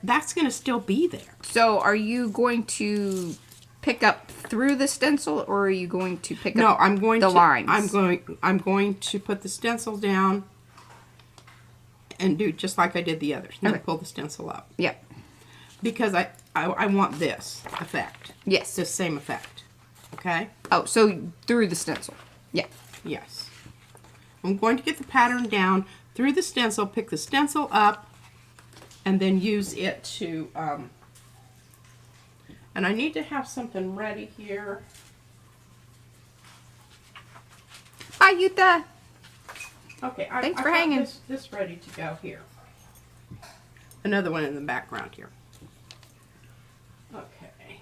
that's going to still be there. So are you going to pick up through the stencil, or are you going to pick No, up I'm going the to, lines? I'm going to put the stencil down and do just like I did the others. Now pull the stencil up. Yep. Because I want this effect. Yes. This same effect. Okay? Oh, so through the stencil. Yeah. Yes. I'm going to get the pattern down through the stencil, pick the stencil up, and then use it to, and I need to have something ready here. Bye, Yuta. Okay, Thanks I for got hanging. this ready to go here. Another one in the background here. Okay.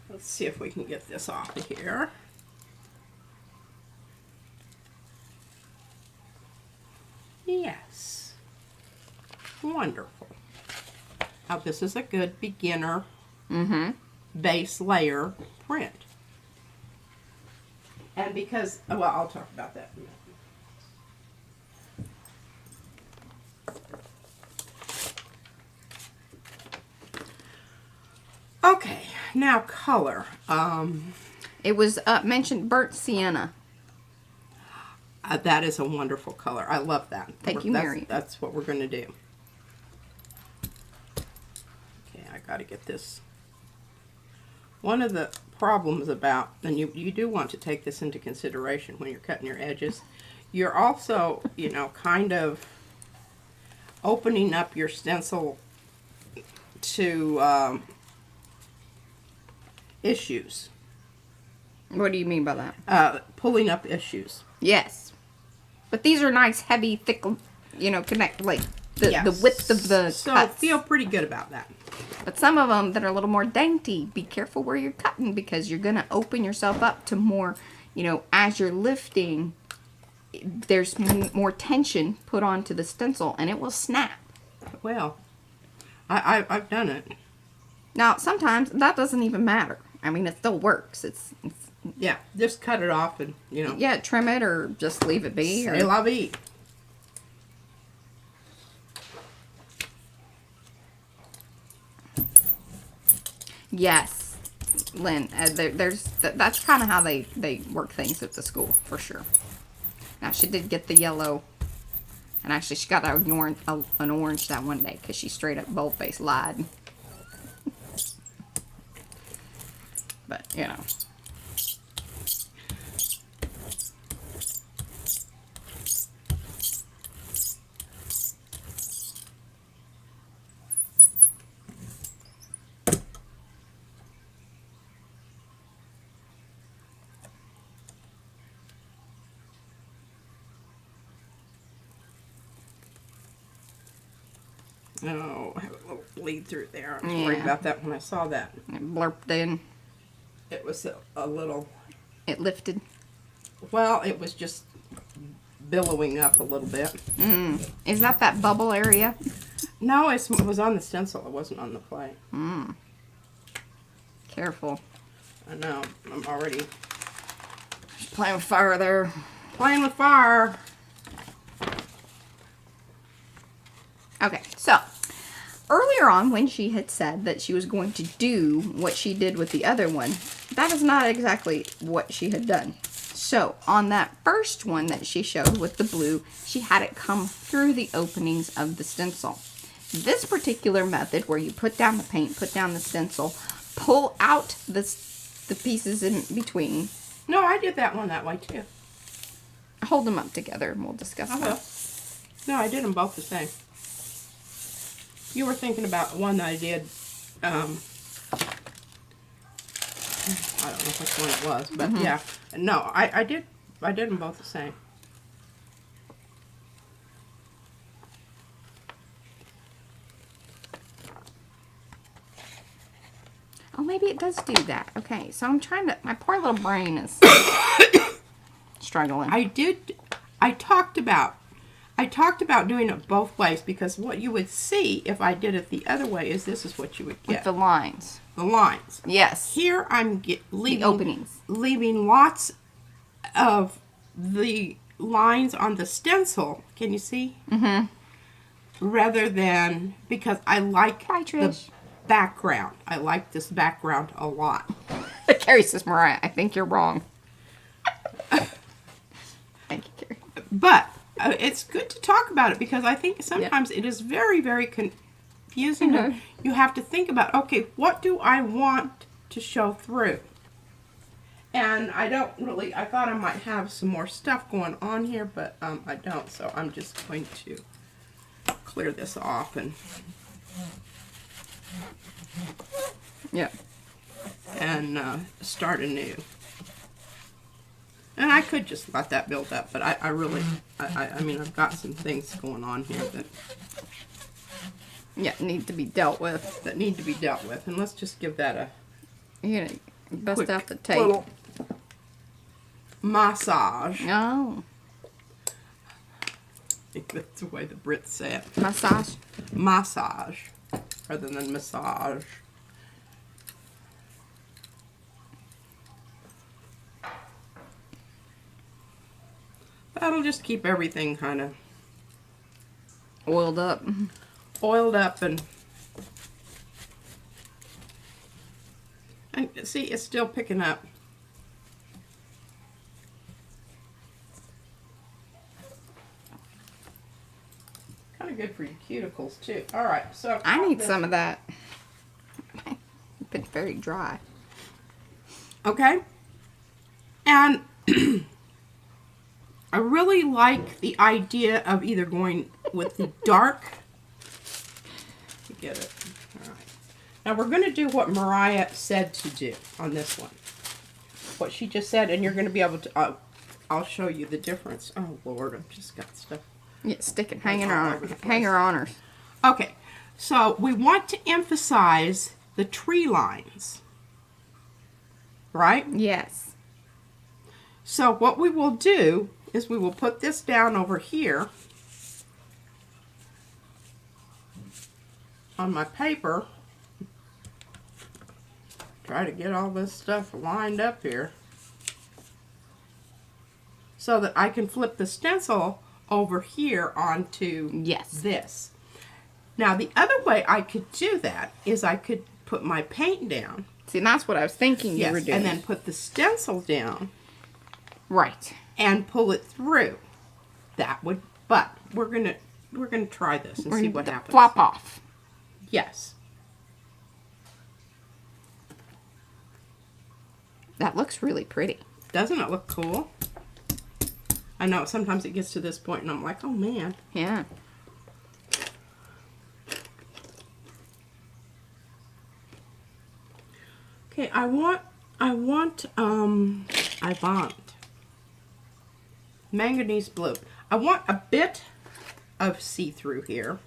Let's see if we can get this off of here. Yes. Wonderful. Now this is a good beginner base layer print. And because, well, I'll talk about that in a minute. Okay, now color. It was mentioned burnt sienna. That is a wonderful color. I love that. Thank you, Mary. That's what we're going to do. Okay, I got to get this. One of the problems about, and you do want to take this into consideration when you're cutting your edges, you're also, you know, kind of opening up your stencil to issues. What do you mean by that? Pulling up issues. Yes. But these are nice, heavy, thick, you know, connect, like, the width of the So cuts. feel pretty good about that. But some of them that are a little more dainty, be careful where you're cutting, because you're going to open yourself up to more, you know, as you're lifting, there's more tension put onto the stencil, and it will snap. Well, I've done it. Now, sometimes that doesn't even matter. I mean, it still works. It's Yeah, just cut it off and, you know. yeah, trim it or just leave it be. C'est la vie. Yes, Lynn. That's kind of how they work things at the school, for sure. Now, she did get the yellow, and actually she got an orange that one day because she straight up bold-faced lied. But, you know. Oh, I have a little bleed through there. I was worried about that when I saw that. It blurped in. It was a little... It lifted. Well, it was just billowing up a little bit. Is that bubble area? No, it was on the stencil. It wasn't on the plate. Careful. I know. I'm already Playing with fire there. playing with fire. Okay, so earlier on when she had said that she was going to do what she did with the other one, that is not exactly what she had done. So on that first one that she showed with the blue, she had it come through the openings of the stencil. This particular method where you put down the paint, put down the stencil, pull out the pieces in between. No, I did that one that way too. Hold them up together and we'll discuss I them. will. No, I did them both the same. You were thinking about one that I did, I don't know which one it was, but yeah. No, I did them both the same. Oh, maybe it does do that. Okay, so I'm trying to, my poor little brain is struggling. I talked about doing it both ways, because what you would see if I did it the other way is this is what you would get. With the lines. The lines. Yes. Here I'm leaving the openings. Leaving lots of the lines on the stencil. Can you see? Mm-hmm. Rather than, because I like the background. I like this background a lot. Carrie says, Mariah, I think you're wrong. Thank you, Carrie. But it's good to talk about it, because I think sometimes it is very, very confusing. You have to think about, okay, what do I want to show through? And I thought I might have some more stuff going on here, but I don't. So I'm just going to clear this off and start anew. And I could just let that build up, but I mean, I've got some things going on here that need to be dealt with. And let's just give that a You're gonna bust quick out the tape. little massage. Oh. I think that's the way the Brits say it. Massage. Massage, rather than massage. That'll just keep everything kind of Oiled up. and see, it's still picking up. Kind of good for your cuticles too. All right, so I need some of that. It's very dry. Okay, and I really like the idea of either going with the dark. Get it. All right. Now we're going to do what Mariah said to do on this one. What she just said, and you're going to be able to. I'll show you the difference. Oh Lord, I've just got stuff. Yeah, sticking, hanging on, hanger honors. Okay, so we want to emphasize the tree lines, right? Yes. So what we will do is we will put this down over here on my paper. Try to get all this stuff lined up here so that I can flip the stencil over here onto this. Now the other way I could do that is I could put my paint down. See, that's what I was thinking you were doing. And then put the stencil down. Right. And pull it through. That would, but we're gonna try this and see what happens. Flop off. Yes. That looks really pretty. Doesn't it look cool? I know sometimes it gets to this point and I'm like, oh man. Yeah. Okay, I want manganese blue. I want a bit of see-through here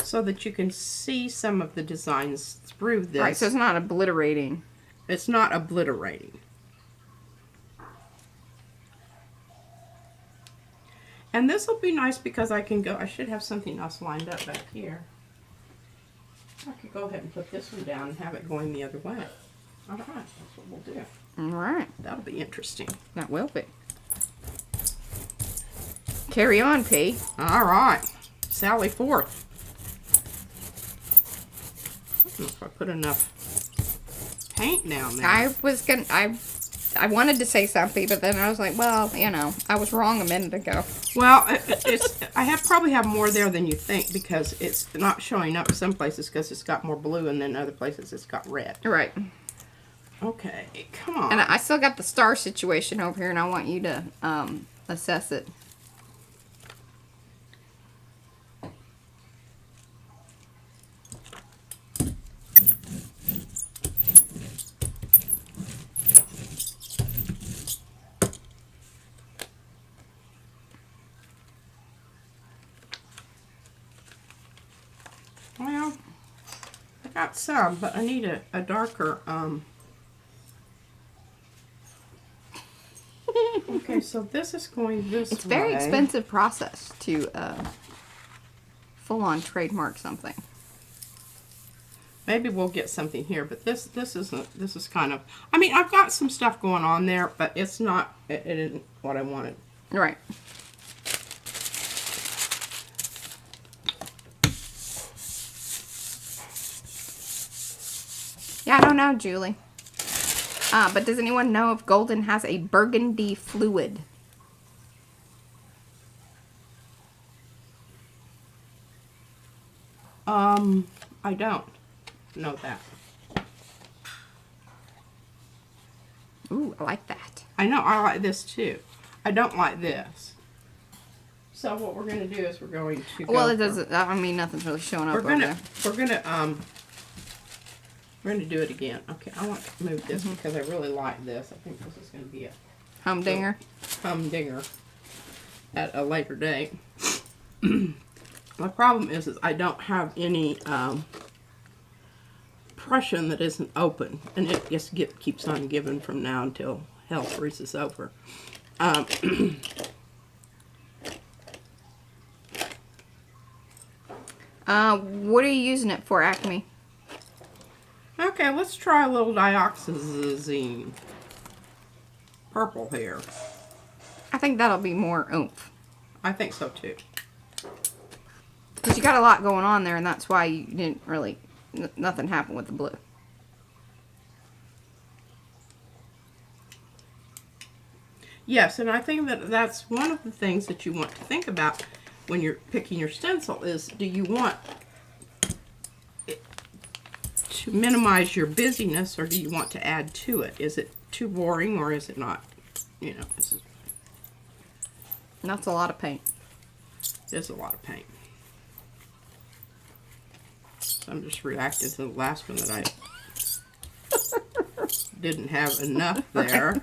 so that you can see some of the designs through this. Right, so it's not obliterating. It's not obliterating. And this will be nice because I can go, I should have something else lined up back here. I could go ahead and put this one down and have it going the other way. All right, that's what we'll do. All right. That'll be interesting. That will be. Carry on, P. All right. Sally forth. I don't know if I put enough paint down there. I I wanted to say something, but then I was like, well, you know, I was wrong a minute ago. Well, I probably have more there than you think because it's not showing up some places because it's got more blue and then other places it's got red. Right. Okay, come on. And I still got the star situation over here, and I want you to assess it. Well, I got some, but I need a darker, okay, so this is going this way. It's a very expensive process to full-on trademark something. Maybe we'll get something here, but this isn't. This is kind of. I mean, I've got some stuff going on there, but it's not. It isn't what I wanted. Right. Yeah, I don't know, Julie. But does anyone know if Golden has a burgundy fluid? I don't know that. Ooh, I like that. I know, I like this too. I don't like this. So what we're going to do is we're going to go Well, it doesn't, I mean, nothing's really showing up over there. We're going to do it again. Okay, I want to move this because I really like this. I think this is going to be a Humdinger. humdinger at a later date. My problem is I don't have any Prussian that isn't open, and it just keeps on giving from now until hell freezes over. What are you using it for, Acme? Okay, let's try a little dioxazine. Purple here. I think that'll be more oomph. I think so too. Because you got a lot going on there, and that's why you didn't really, nothing happened with the blue. Yes, and I think that that's one of the things that you want to think about when you're picking your stencil is, do you want it to minimize your busyness, or do you want to add to it? Is it too boring, or is it not? You know, That's a lot of paint. There's a lot of paint. I'm just reacting to the last one that I didn't have enough there.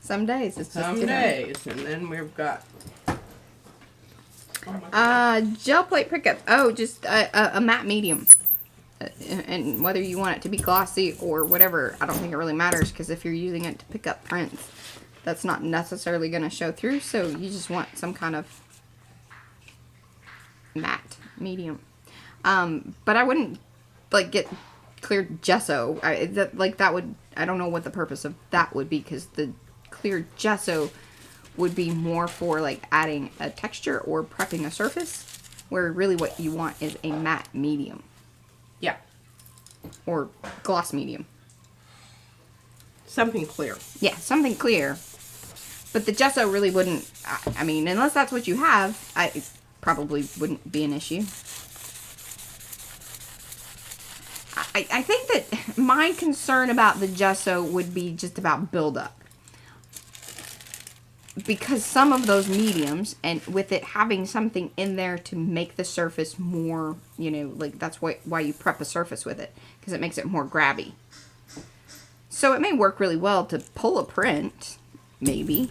Some days it's just Some days, and then we've got gel plate pickup. Oh, just a matte medium. And whether you want it to be glossy or whatever, I don't think it really matters, because if you're using it to pick up prints, that's not necessarily going to show through, so you just want some kind of matte medium. But I wouldn't like get clear gesso. I don't know what the purpose of that would be, because the clear gesso would be more for like adding a texture or prepping a surface, where really what you want is a matte medium. yeah, Or gloss medium. something clear. Yeah, something clear. But the gesso really wouldn't, I mean, unless that's what you have, it probably wouldn't be an issue. I think that my concern about the gesso would be just about buildup. Because some of those mediums, and with it having something in there to make the surface more, you know, like that's why you prep a surface with it, because it makes it more grabby. So it may work really well to pull a print, maybe.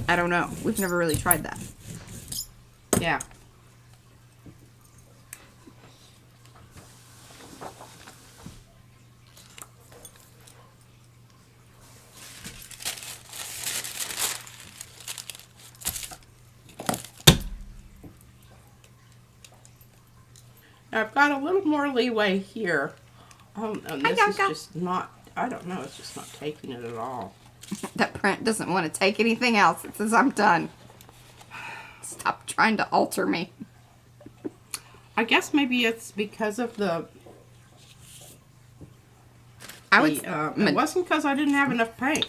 I don't know. We've never really tried that. Yeah. I've got a little more leeway here. And this is just not, I don't know, it's just not taking it at all. That print doesn't want to take anything else. It says, I'm done. Stop trying to alter me. I guess maybe it's because of it wasn't because I didn't have enough paint.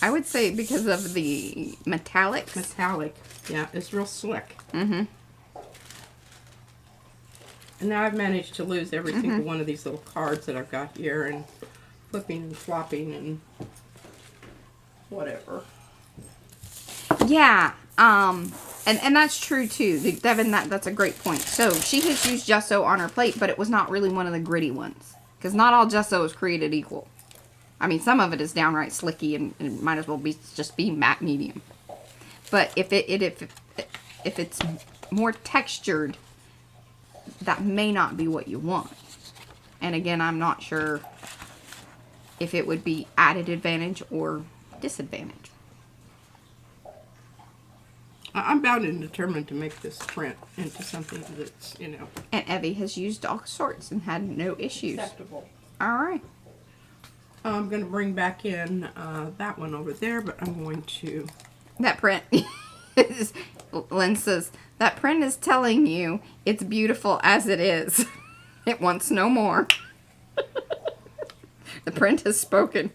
I would say because of the metallics. Metallic. Yeah, it's real slick. Mm-hmm. And now I've managed to lose every single one of these little cards that I've got here, and flipping and flopping and whatever. Yeah, and that's true too. Devin, that's a great point. So she has used gesso on her plate, but it was not really one of the gritty ones. Because not all gesso is created equal. I mean, some of it is downright slicky and might as well just be matte medium. But if it's more textured, that may not be what you want. And again, I'm not sure if it would be added advantage or disadvantage. I'm bound and determined to make this print into something that's, you know. And Evie has used all sorts and had no issues. Acceptable. All right. I'm going to bring back in that one over there, but I'm going to... That print, Lynn says, that print is telling you it's beautiful as it is. It wants no more. The print has spoken.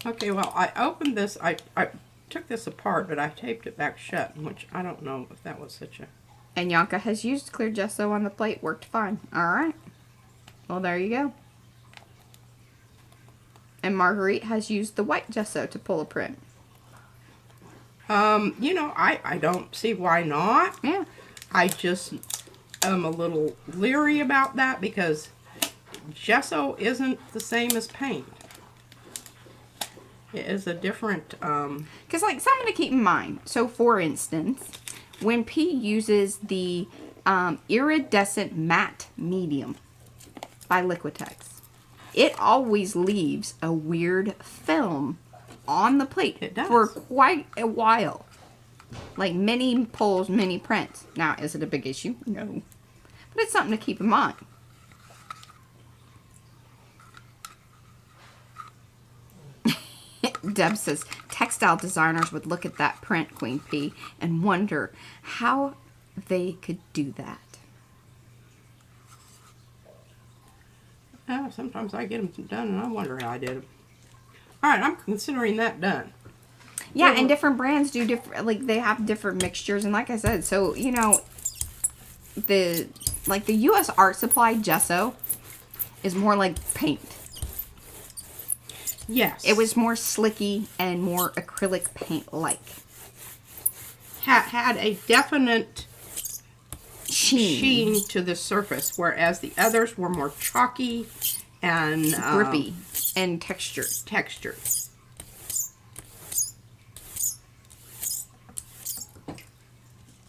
Okay, well, I opened this, I took this apart, but I taped it back shut, which I don't know if that was such a... And Yanka has used clear gesso on the plate. Worked fine. All right. Well, there you go. And Marguerite has used the white gesso to pull a print. You know, I don't see why not. Yeah. I just am a little leery about that because gesso isn't the same as paint. It is a different... Because, like, something to keep in mind. So, for instance, when P uses the iridescent matte medium by Liquitex, it always leaves a weird film on the plate. It does. For quite a while. Like many pulls, many prints. Now, is it a big issue? No. But it's something to keep in mind. Deb says, textile designers would look at that print, Queen P, and wonder how they could do that. Sometimes I get them done and I wonder how I did them. Alright, I'm considering that done. Yeah, and different brands do different, like, they have different mixtures, and like I said, so, you know, the U.S. Art Supply gesso is more like paint. Yes. It was more slicky and more acrylic paint-like. Had a definite Sheen. to the surface, whereas the others were more chalky and Grippy and textured.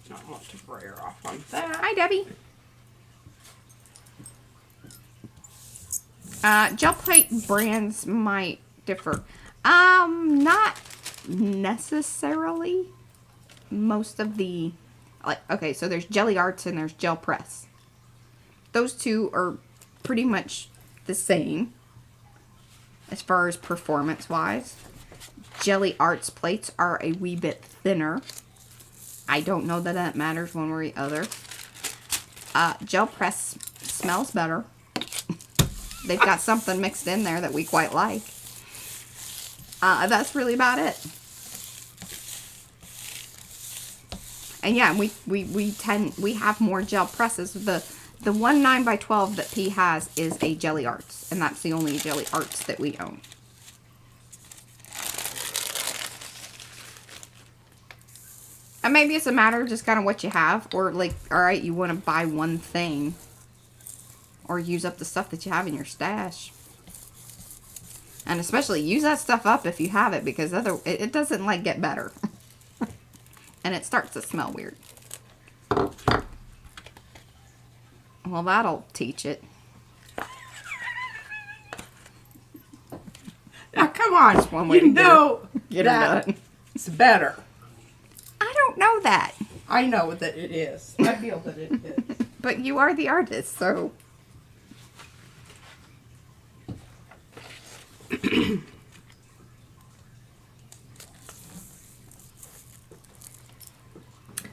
Not want to brayer off on that. Hi, Debbie. Gel plate brands might differ. Not necessarily. Most of the, like, okay, so there's Jelly Arts and there's Gel Press. Those two are pretty much the same as far as performance-wise. Jelly Arts plates are a wee bit thinner. I don't know that that matters one way or the other. Gel Press smells better. They've got something mixed in there that we quite like. That's really about it. And yeah, we have more gel presses. The one 9x12 that P has is a Jelly Arts, and that's the only Jelly Arts that we own. And maybe it's a matter of just kind of what you have, or like, all right, you want to buy one thing, or use up the stuff that you have in your stash. And especially use that stuff up if you have it, because it doesn't like get better. And it starts to smell weird. Well, that'll teach it. Now, come on. That's one way to get her done. It's better. I don't know that. I know that it is. I feel that it is. But you are the artist, so...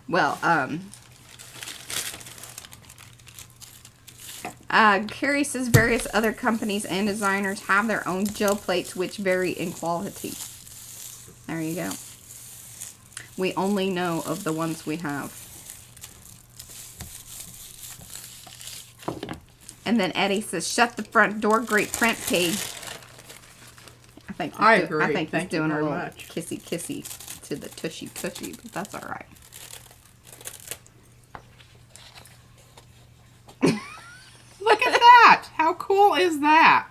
Well, Carrie says various other companies and designers have their own gel plates which vary in quality. There you go. We only know of the ones we have. And then Eddie says, shut the front door, great print page. I agree. I think he's doing a little much. kissy kissy to the tushy tushy, but that's all right. Look at that! How cool is that?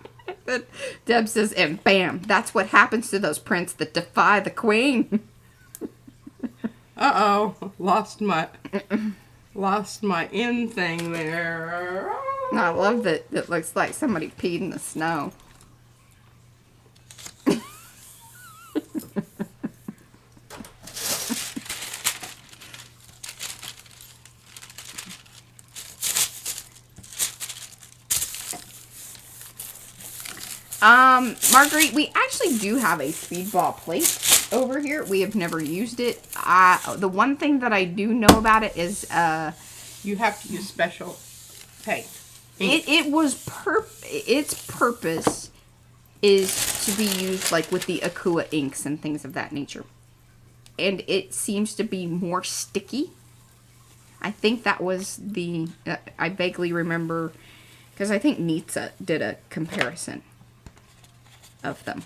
Deb says, and bam, that's what happens to those prints that defy the queen. Uh-oh, lost my in thing there. I love that it looks like somebody peed in the snow. Marguerite, we actually do have a speedball plate over here. We have never used it. The one thing that I do know about it is, you have to use special paint. Its purpose is to be used like with the Aqua inks and things of that nature. And it seems to be more sticky. I think that was the, I vaguely remember, because I think Nitsa did a comparison of them.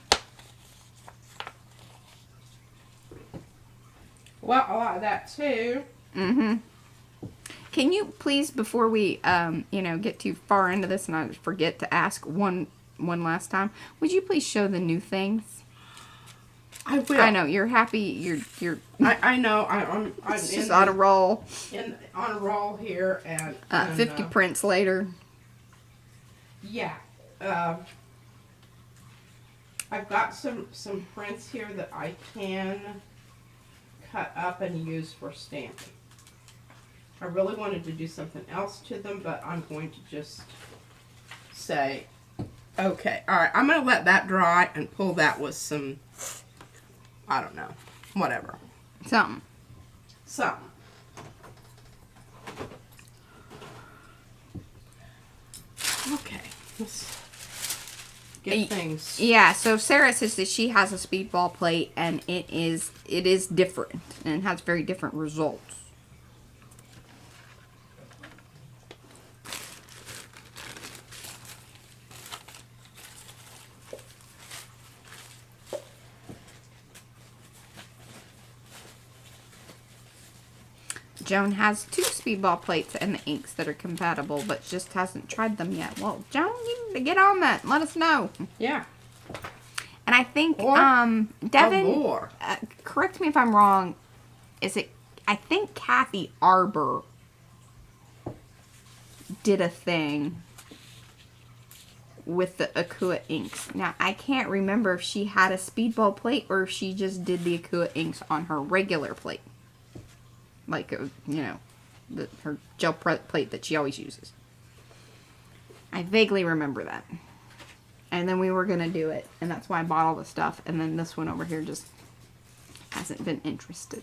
Well, I like that too. Mm-hmm. Can you please, before we, get too far into this and I forget to ask one last time, would you please show the new things? I will. I know you're happy. You're. I know. I'm just on a roll. On a roll here, and 50 prints later. Yeah. I've got some prints here that I can cut up and use for stamping. I really wanted to do something else to them, but I'm going to just say, okay, all right, I'm going to let that dry and pull that with some, I don't know, whatever. Something. Okay, let's get things. Yeah, so Sarah says that she has a speedball plate and it is different and has very different results. Joan has 2 speedball plates and the inks that are compatible, but just hasn't tried them yet. Well, Joan, you need to get on that and let us know. Yeah. And I think, Devin, correct me if I'm wrong, I think Kathy Arbor did a thing with the Aqua inks. Now, I can't remember if she had a speedball plate or if she just did the Aqua inks on her regular plate. Like, her gel plate that she always uses. I vaguely remember that. And then we were going to do it. And that's why I bought all the stuff. And then this one over here just hasn't been interested.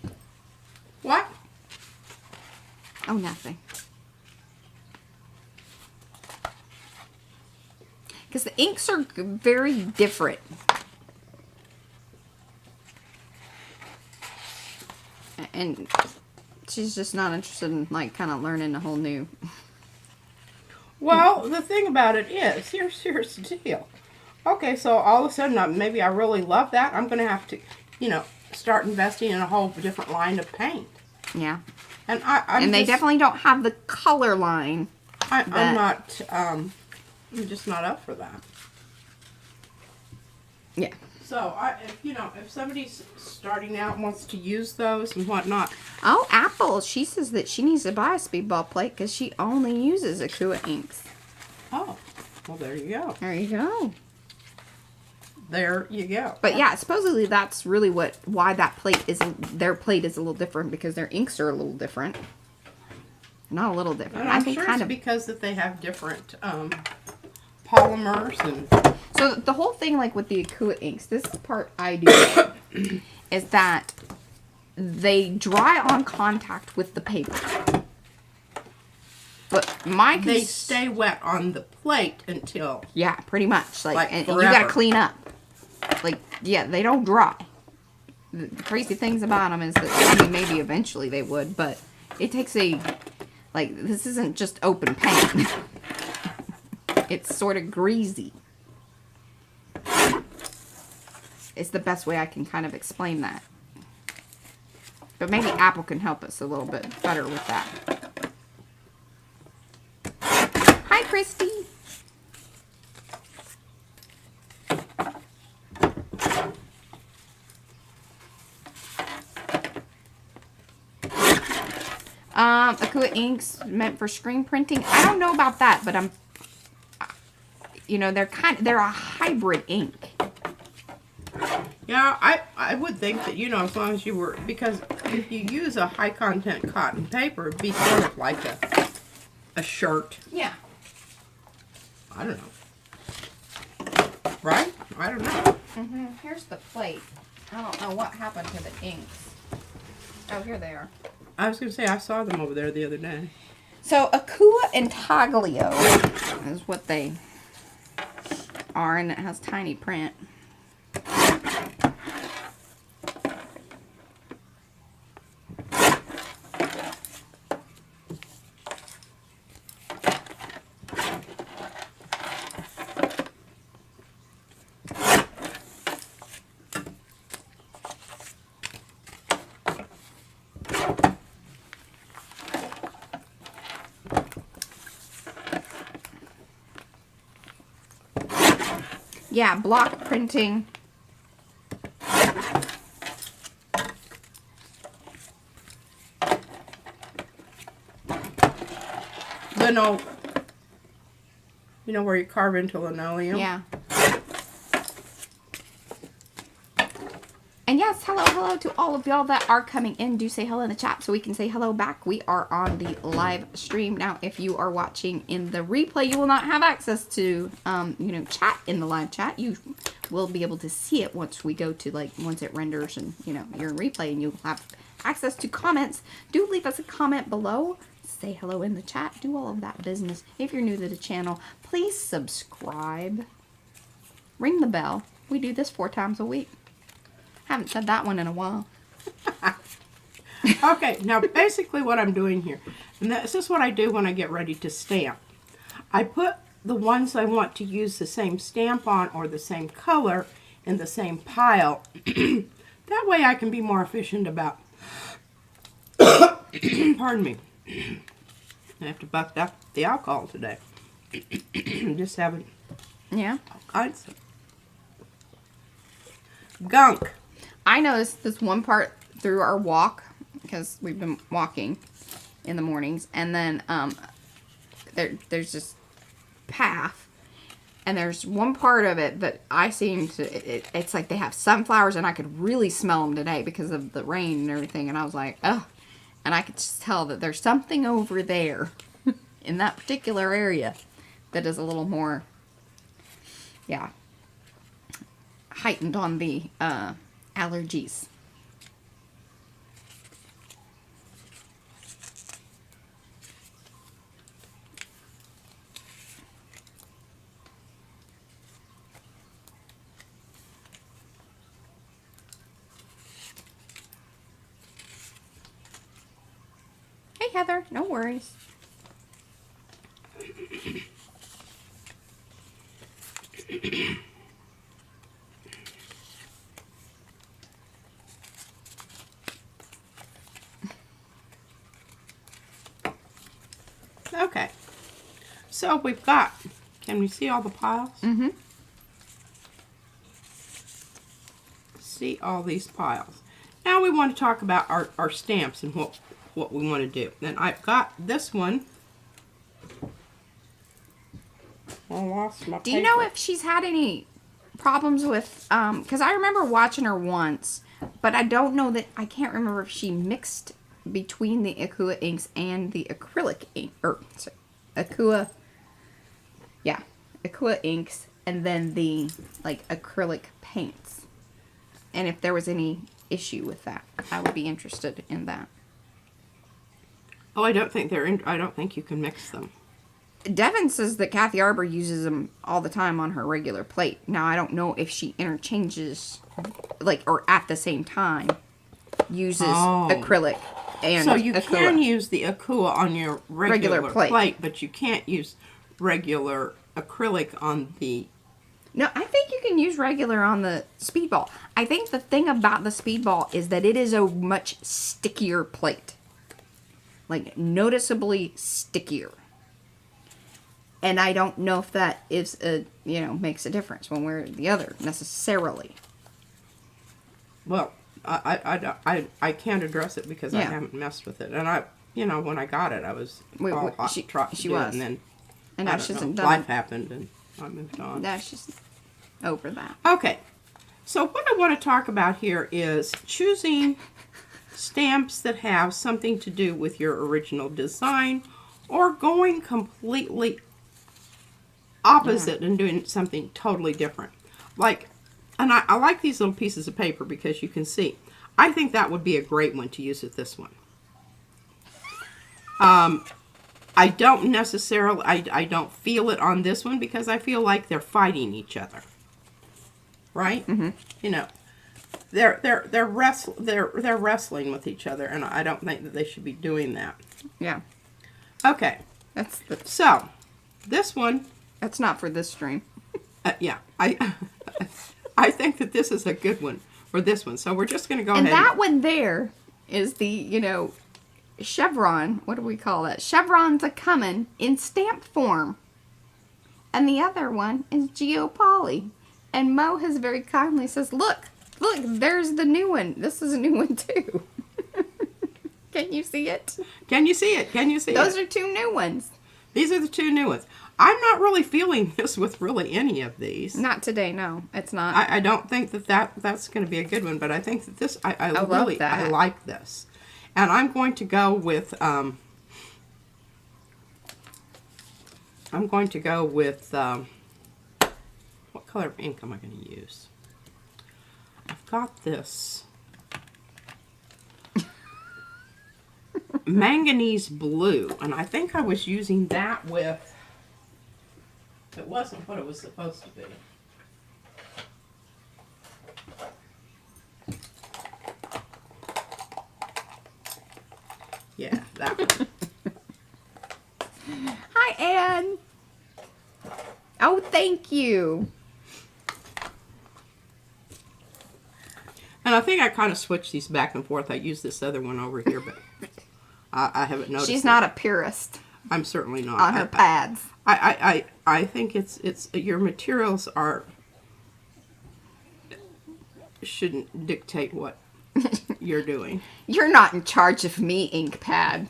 What? Oh, nothing. Because the inks are very different. And she's just not interested in, like, kind of learning a whole new... Well, the thing about it is, here's the deal. Okay, so all of a sudden, maybe I really love that. I'm going to have to, start investing in a whole different line of paint. Yeah. And they definitely don't have the color line. I'm just not up for that. Yeah. So, if somebody's starting out and wants to use those and whatnot. Oh, Apple, she says that she needs to buy a speedball plate because she only uses Aqua inks. Oh, well, there you go. There you go. There you go. But yeah, supposedly that's really why that plate their plate is a little different, because their inks are a little different. Not a little different. And I'm sure it's because that they have different polymers and... So the whole thing, like with the Aqua inks, this part I do is that they dry on contact with the paper. But they stay wet on the plate until... Yeah, pretty much. And you forever. gotta clean up. Like, yeah, they don't dry. the crazy things about them is that, I mean, maybe eventually they would, but it takes a, like, this isn't just open paint. It's sort of greasy. It's the best way I can kind of explain that. But maybe Apple can help us a little bit better with that. Hi, Christy. Acrylic inks meant for screen printing. I don't know about that, but you know, they're a hybrid ink. Yeah, I would think that, you know, as long as you were, because if you use a high content cotton paper, it'd be sort of like a shirt. Yeah. I don't know. Right? I don't know. Here's the plate. I don't know what happened to the inks. Oh, here they are. I was going to say, I saw them over there the other day. So, Akua Intaglio is what they are, and it has tiny print. Yeah, block printing. Lino, you know where you carve into linoleum? Yeah. And yes, hello to all of y'all that are coming in. Do say hello in the chat so we can say hello back. We are on the live stream. Now, if you are watching in the replay, you will not have access to, you know, chat in the live chat. You will be able to see it once we go to, like, once it renders and, you know, you're in replay, and you'll have access to comments. Do leave us a comment below. Say hello in the chat. Do all of that business. If you're new to the channel, please subscribe. Ring the bell. We do this 4 times a week. Haven't said that one in a while. Okay, now basically what I'm doing here, and this is what I do when I get ready to stamp. I put the ones I want to use the same stamp on or the same color in the same pile. That way I can be more efficient about, pardon me, I have to buck up the alcohol today. Just having Yeah. all kinds of gunk. I noticed this one part through our walk, because we've been walking in the mornings, and then there's this path, and there's one part of it that I seem to, it's like they have sunflowers, and I could really smell them today because of the rain and everything, and I was like, oh, and I could just tell that there's something over there in that particular area that is a little more, yeah, heightened on the allergies. Hey Heather, no worries. Okay, so we've got, can we see all the piles? Mm-hmm. See all these piles. Now we want to talk about our stamps and what we want to do. And I've got this one. I lost my Do you know if she's had any problems with, because I remember watching her once, but I don't know that, I can't remember if she mixed between the Akua inks and the acrylic ink, or sorry, Akua inks and then the like acrylic paints, and if there was any issue with that. I would be interested in that. Oh, I don't think they're in, I don't think you can mix them. Devin says that Kathy Arbor uses them all the time on her regular plate. Now, I don't know if she interchanges, like, or at the same time uses acrylic and So you Acrylic. can use the Akua on your regular plate. plate, but you can't use regular acrylic on the... No, I think you can use regular on the Speedball. I think the thing about the Speedball is that it is a much stickier plate. Like, noticeably stickier. And I don't know if that is makes a difference one way or the other, necessarily. Well, I can't address it because I haven't messed with it. And when I got it, I was all hot to trot to do it. And then, and now she hasn't done life happened and I moved on. Now she's over that. Okay. So what I want to talk about here is choosing stamps that have something to do with your original design or going completely opposite and doing something totally different. Like, and I like these little pieces of paper because you can see. I think that would be a great one to use with this one. I don't necessarily, I don't feel it on this one because I feel like they're fighting each other. Right? Mm-hmm. You know, they're wrestling with each other, and I don't think that they should be doing that. Yeah. Okay. So, this one. That's not for this stream. Yeah, I think that this is a good one for this one. So we're just going to go ahead. And that one there is the, chevron. What do we call that? Chevrons a comin' in stamp form. And the other one is Geopoly. And Mo has very kindly says, look, there's the new one. This is a new one too. Can you see it? Can you see it? Can you see it? Those are two new ones. These are the two new ones. I'm not really feeling this with really any of these. Not today, no. It's not. I don't think that's going to be a good one, but I think that this, I really, that. I like this. And I'm going to go with, what color of ink am I going to use? I've got this manganese blue, and I think I was using that with, it wasn't what it was supposed to be. Yeah, that one. Hi, Anne. Oh, thank you. And I think I kind of switched these back and forth. I used this other one over here, but I haven't noticed. She's not a purist. I'm certainly not. On her pads. I think it's your materials shouldn't dictate what you're doing. You're not in charge of me, ink pad.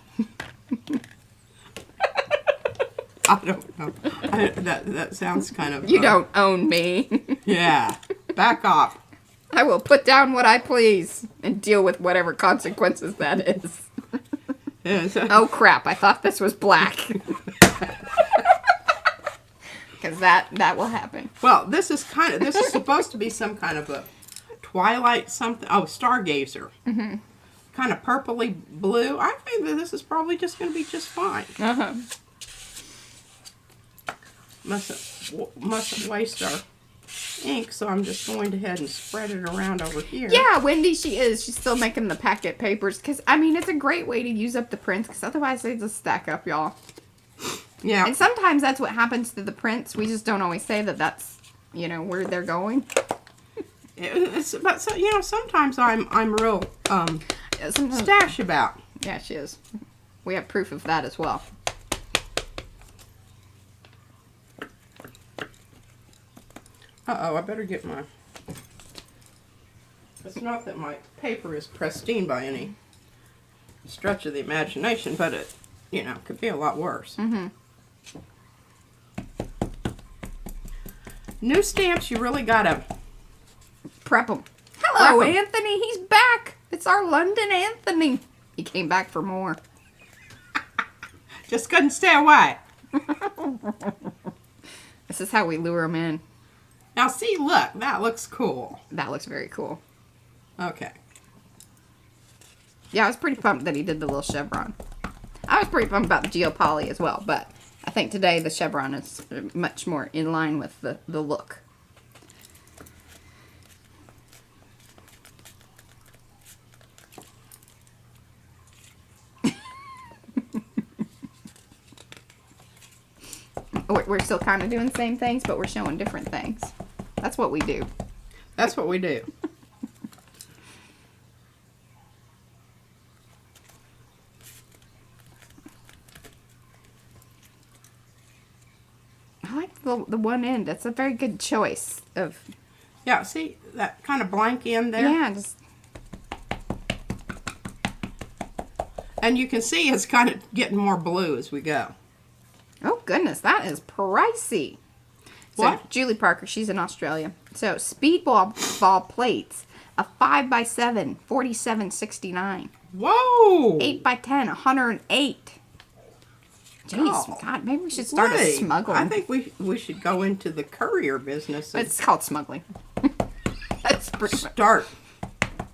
I don't know. That sounds kind of... You don't own me. Yeah. Back off. I will put down what I please and deal with whatever consequences that is. Yeah, Oh crap, I thought this was black. Because that will happen. Well, this is supposed to be some kind of a twilight something. Oh, stargazer. Mm-hmm. Kind of purpley blue. I think that this is probably just going to be just fine. Uh-huh. Mustn't waste our ink, so I'm just going ahead and spread it around over here. Yeah, Wendy, she is. She's still making the packet papers. Because, I mean, it's a great way to use up the prints. Because otherwise they just stack up, y'all. Yeah. And sometimes that's what happens to the prints. We just don't always say that that's, where they're going. But sometimes I'm real stash about. Yeah, she is. We have proof of that as well. Uh-oh, I better get my... It's not that my paper is pristine by any stretch of the imagination, but it, could be a lot worse. Mm-hmm. New stamps, you really gotta... Prep them. Hello, Prep 'em. Anthony. He's back. It's our London Anthony. He came back for more. Just couldn't stay away. This is how we lure him in. Now see, look, that looks cool. That looks very cool. Okay. Yeah, I was pretty pumped that he did the little chevron. I was pretty pumped about the Geopoly as well, but I think today the chevron is much more in line with the look. We're still kind of doing the same things, but we're showing different things. That's what we do. That's what we do. I like the one end. That's a very good choice of... Yeah, see that kind of blank end there? Yeah, just... And you can see it's kind of getting more blue as we go. Oh, goodness, that is pricey. So, What? Julie Parker, she's in Australia. So, speedball ball plates, a 5x7, $47.69. Whoa! 8x10, $108. Jeez, Oh, God, maybe we should start a smuggling. I think we should go into the courier business and It's called smuggling. That's pretty much. start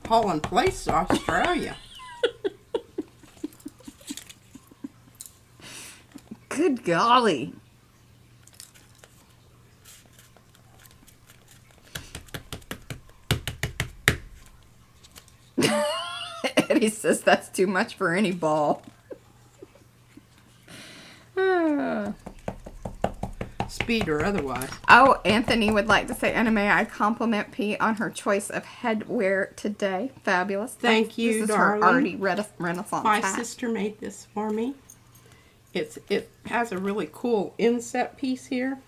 hauling plates to Australia. Good golly. Eddie says that's too much for any ball. Speed or otherwise. Oh, Anthony would like to say, Anna, may I compliment P on her choice of headwear today? Fabulous. Thank you, This is darling. her already Renaissance My hat. sister made this for me. It has a really cool inset piece here.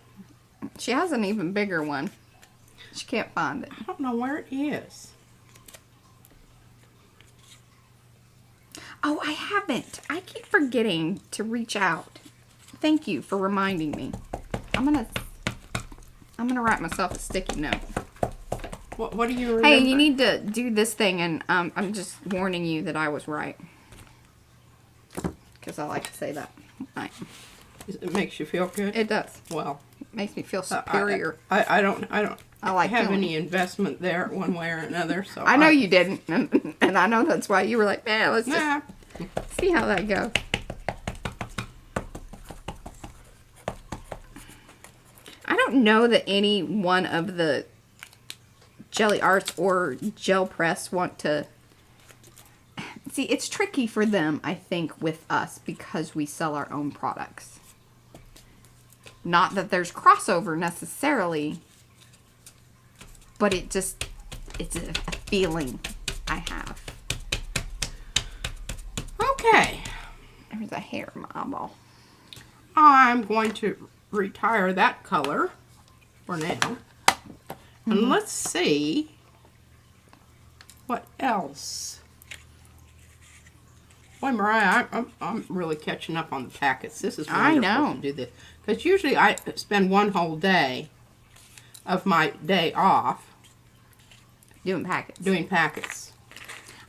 She has an even bigger one. She can't find it. I don't know where it is. Oh, I haven't. I keep forgetting to reach out. Thank you for reminding me. I'm gonna write myself a sticky note. What do you remember? Hey, you need to do this thing, and I'm just warning you that I was right. Because I like to say that. It makes you feel good? It does. Well, It makes me feel superior. I don't I like have feeling- any investment there one way or another. So I know you didn't, and I know that's why you were like, man, let's just Nah. see how that goes. I don't know that any one of the Jelly Arts or Gel Press want to... See, it's tricky for them, I think, with us because we sell our own products. Not that there's crossover necessarily, but it's a feeling I have. Okay. There's a hair in my eyeball. I'm going to retire that color for now. And let's see what else. Boy, Mariah, I'm really catching up on the packets. This is wonderful I know. to do this. Because usually I spend one whole day of my day off Doing packets. doing packets.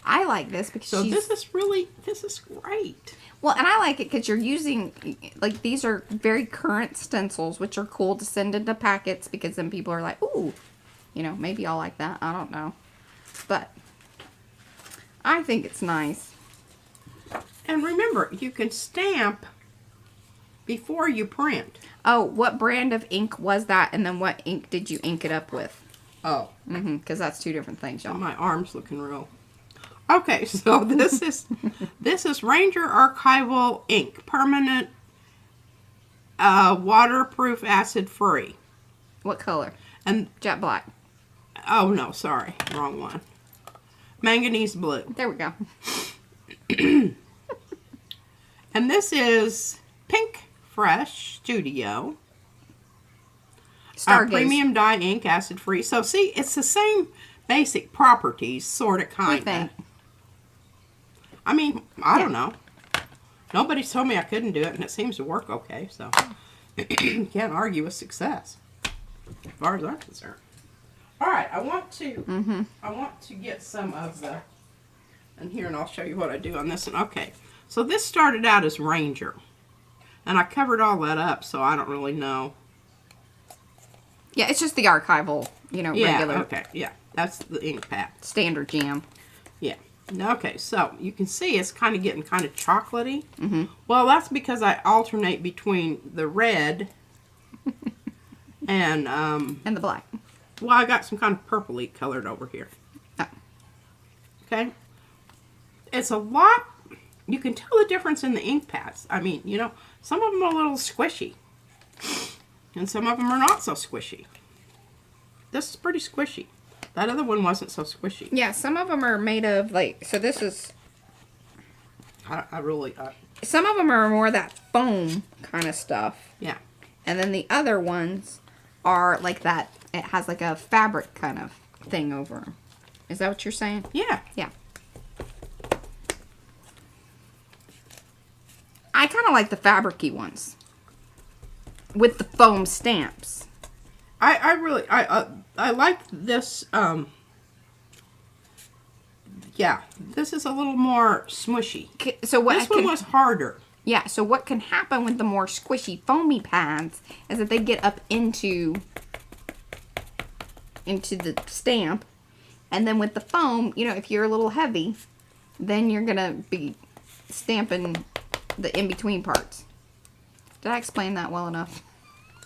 I like this because So this is great. Well, and I like it because you're using, like, these are very current stencils, which are cool to send into packets because then people are like, ooh, you know, maybe I'll like that. I don't know. But I think it's nice. And remember, you can stamp before you print. Oh, what brand of ink was that? And then what ink did you ink it up with? Oh. Because that's two different things, y'all. My arm's looking real. Okay, so this is Ranger Archival ink, permanent, waterproof, acid free. What color? And Jet black. oh no, sorry, wrong one. Manganese blue. There we go. And this is Pink Fresh Studio. Stargaze. Premium dye ink, acid free. So see, it's the same basic properties, sort of, kind of. think? I mean, I don't know. Nobody's told me I couldn't do it, and it seems to work okay, so can't argue with success, as far as I'm concerned. All right, I want to get some of the, and here, and I'll show you what I do on this one. Okay, so this started out as Ranger, and I covered all that up, so I don't really know. Yeah, it's just the archival, you know, Yeah, regular okay, yeah, that's the ink pad. standard jam. Yeah. Okay, so you can see it's kind of getting kind of chocolatey. Well, that's because I alternate between the red and the black. well, I got some kind of purpley colored over here. Oh. Okay, it's a lot. You can tell the difference in the ink pads. I mean, you know, some of them are a little squishy, and some of them are not so squishy. This is pretty squishy. That other one wasn't so squishy. Yeah, some of them are made of, like, so this is... I really... some of them are more that foam kind of stuff. Yeah. And then the other ones are like that, it has like a fabric kind of thing over them. Is that what you're saying? Yeah. Yeah. I kind of like the fabric-y ones. With the foam stamps. I like this, yeah, this is a little more smushy. So what this one was harder. Yeah, so what can happen with the more squishy foamy pads is that they get up into the stamp, and then with the foam, you know, if you're a little heavy, then you're gonna be stamping the in-between parts. Did I explain that well enough?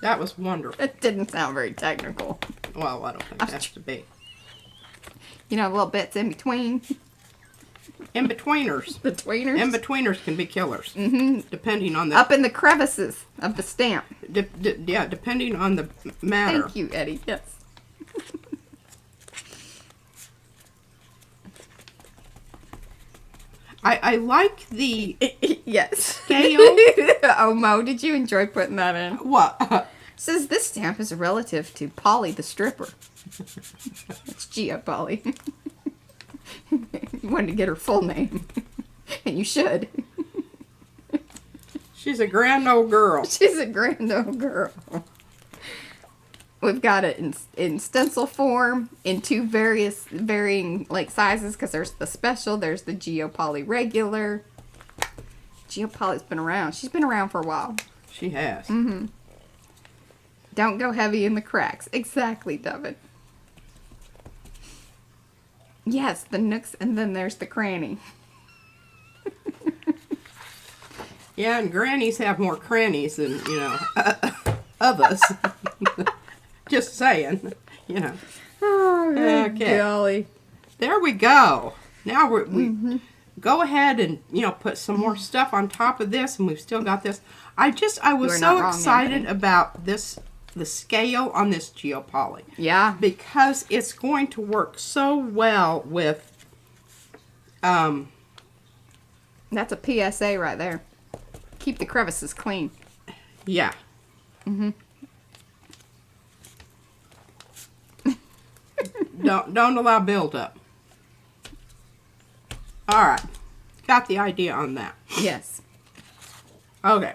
That was wonderful. It didn't sound very technical. Well, I don't think it has to be. You know, little bits in between. In-betweeners. The tweeners. In-betweeners can be killers. Depending on the... Up in the crevices of the stamp. yeah, depending on the matter. Thank you, Eddie. Yes. I like the yes. scale. Oh, Mo, did you enjoy putting that in? What? Says this stamp is relative to Polly the stripper. It's Gia Polly. You wanted to get her full name. And you should. She's a grand old girl. She's a grand old girl. We've got it in stencil form, in two varying like sizes, because there's the special, there's the Geopoly regular. Geopoly's been around. She's been around for a while. She has. Don't go heavy in the cracks. Exactly, David. Yes, the nooks, and then there's the cranny. Yeah, and grannies have more crannies than, you know, others. Just saying, you know. Oh, Okay. golly. There we go. Now we go ahead and, you know, put some more stuff on top of this, and we've still got this. I was so excited about this, the scale on this Geopoly. Yeah. Because it's going to work so well with, That's a PSA right there. Keep the crevices clean. yeah. Don't allow buildup. All right, got the idea on that. Yes. Okay,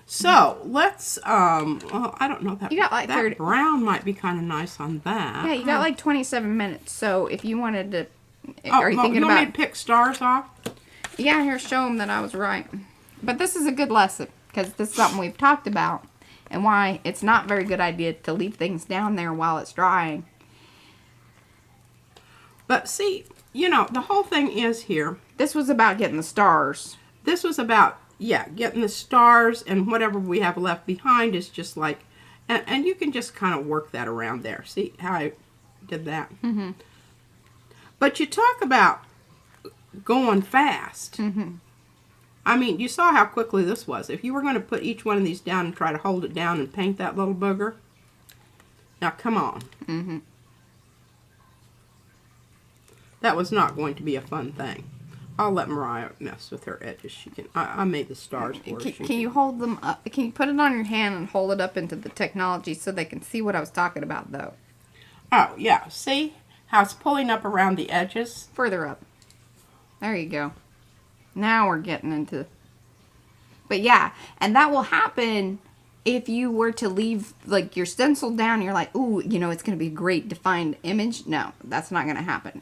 so let's well, I don't know that You got like that 30 brown might be kind of nice on that. Yeah, you got like 27 minutes. So if you wanted to, Oh, are you thinking you want me about? to pick stars off? Yeah, here, show them that I was right. But this is a good lesson because this is something we've talked about and why it's not a very good idea to leave things down there while it's drying. But see, you know, the whole thing is here. This was about getting the stars. This was about, yeah, getting the stars, and whatever we have left behind is just like, and you can just kind of work that around there. See how I did that? But you talk about going fast. I mean, you saw how quickly this was. If you were going to put each one of these down and try to hold it down and paint that little booger, now come on. That was not going to be a fun thing. I'll let Mariah mess with her edges. She can. I made the stars for her. Can you hold them up? Can you put it on your hand and hold it up into the technology so they can see what I was talking about, though? Oh, yeah. See how it's pulling up around the edges? Further up. There you go. Now we're getting into... But yeah, and that will happen if you were to leave like your stencil down. You're like, ooh, you know, it's going to be a great defined image. No, that's not going to happen.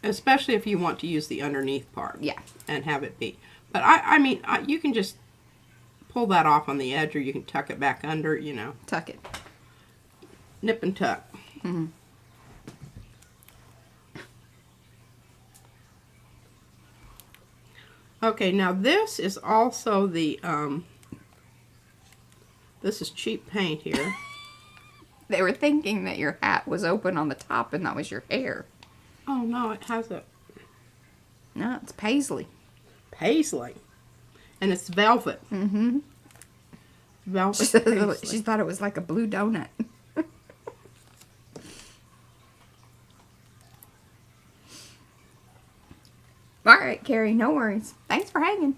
Especially if you want to use the underneath part. Yeah. And have it be. But I mean, you can just pull that off on the edge, or you can tuck it back under, you know. Tuck it. Nip and tuck. Okay, now this is also the, this is cheap paint here. They were thinking that your hat was open on the top and that was your hair. Oh, no, it has a... No, it's paisley. Paisley. And it's velvet. Mm-hmm. Velvet paisley. She thought it was like a blue donut. All right, Carrie, no worries. Thanks for hanging.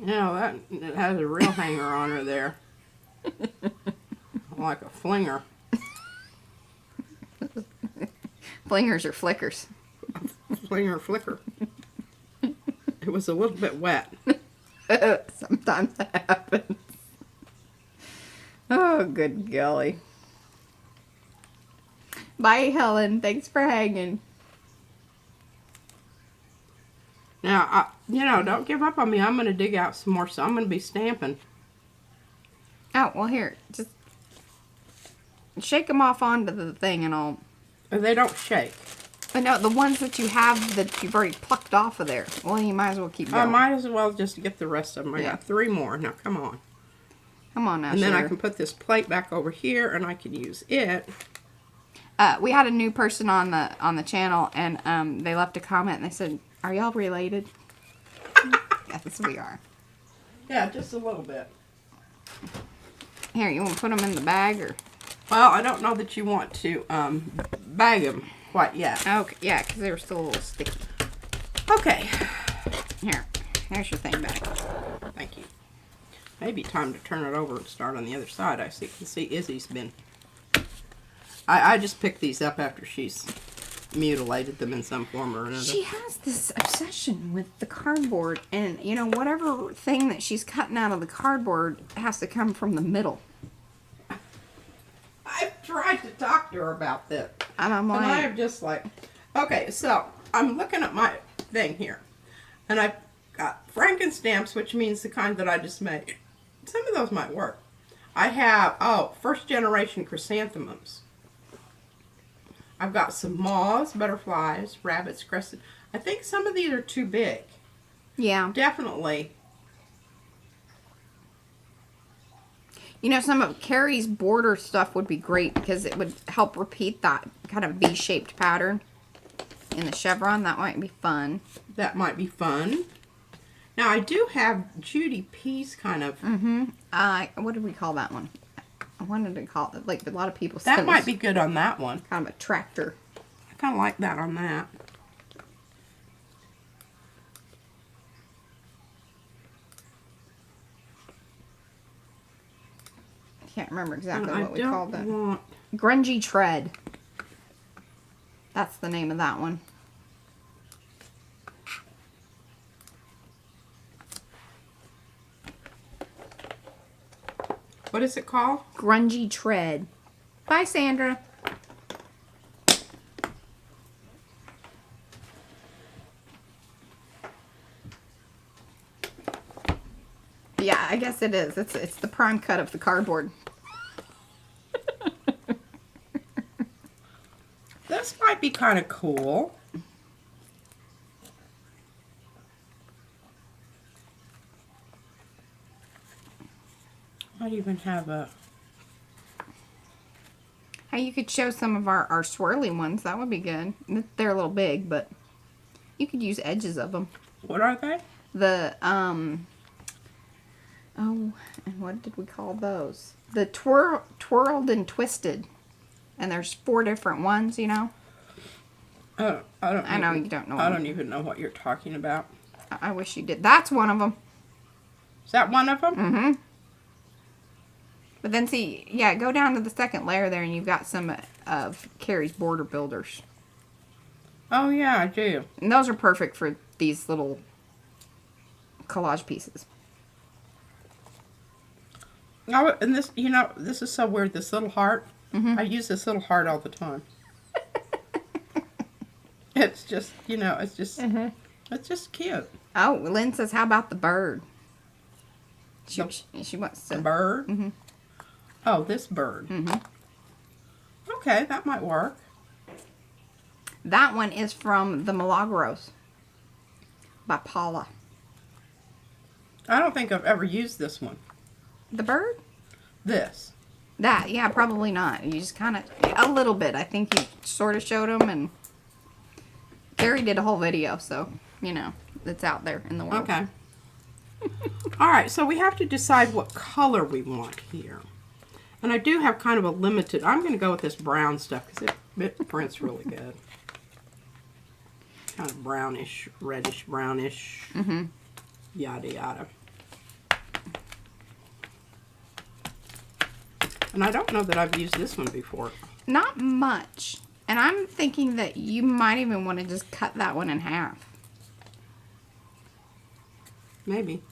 Yeah, that has a real hanger on her there. Like a flinger. Flingers or flickers? Flinger flicker. It was a little bit wet. Sometimes that happens. Oh, good golly. Bye, Helen. Thanks for hanging. Now, you know, don't give up on me. I'm going to dig out some more, so I'm going to be stamping. Oh, well, here. Just shake them off onto the thing and I'll... They don't shake. But no, the ones that you have that you've already plucked off of there. Well, you might as well keep going. I might as well just get the rest of them. I Yeah. got 3 more. Now, come on. Come on now, And then I Sugar. can put this plate back over here, and I can use it. We had a new person on the channel, and they left a comment, and they said, "Are y'all related?" Yes, we are. Yeah, just a little bit. Here, you want to put them in the bag, or? Well, I don't know that you want to bag them quite yet. Okay, yeah, because they were still a little sticky. Okay. Here's your thing back. Thank you. Maybe time to turn it over and start on the other side. I can see Izzy's been... I just picked these up after she's mutilated them in some form or another. She has this obsession with the cardboard, and, you know, whatever thing that she's cutting out of the cardboard has to come from the middle. I've tried to talk to her about this. And I'm like... And I am just like... Okay, so I'm looking at my thing here. And I've got Frankenstamps, which means the kind that I just made. Some of those might work. I have, first generation chrysanthemums. I've got some moths, butterflies, rabbits, crescent. I think some of these are too big. Yeah. Definitely. You know, some of Carrie's border stuff would be great because it would help repeat that kind of V-shaped pattern in the chevron. That might be fun. That might be fun. Now, I do have Judy P's kind of... What did we call that one? I wanted to call it, like, a lot of people said That it might was be good on that one. kind of a tractor. I kind of like that on that. I can't remember exactly And what we called that. want... Grungy Tread. That's the name of that one. What is it called? Grungy Tread. Bye, Sandra. Yeah, I guess it is. It's the prime cut of the cardboard. This might be kind of cool. Might even have a... Hey, you could show some of our swirly ones. That would be good. They're a little big, but you could use edges of them. What are they? The, oh, and what did we call those? The twirled and twisted. And there's 4 different ones, you know? I know you don't know. I don't even know what you're talking about. I wish you did. That's one of them. Is that one of them? Mm-hmm. But then see, yeah, go down to the second layer there and you've got some of Carrie's border builders. Oh, yeah, I do. And those are perfect for these little collage pieces. Oh, and this, you know, this is so weird, this little heart. I use this little heart all the time. It's just, you know, it's just cute. Oh, Lynn says, how about the bird? She wants to... The bird? Mm-hmm. Oh, this bird. Mm-hmm. Okay, that might work. That one is from the Milagros by Paula. I don't think I've ever used this one. The bird? This. That, yeah, probably not. You just kind of, a little bit. I think you sort of showed them, and Carrie did a whole video, so, you know, it's out there in the world. Okay. All right, so we have to decide what color we want here. And I do have kind of a limited, I'm going to go with this brown stuff because it prints really good. Kind of brownish, reddish, brownish, yada yada. And I don't know that I've used this one before. Not much. And I'm thinking that you might even want to just cut that one in half. Maybe.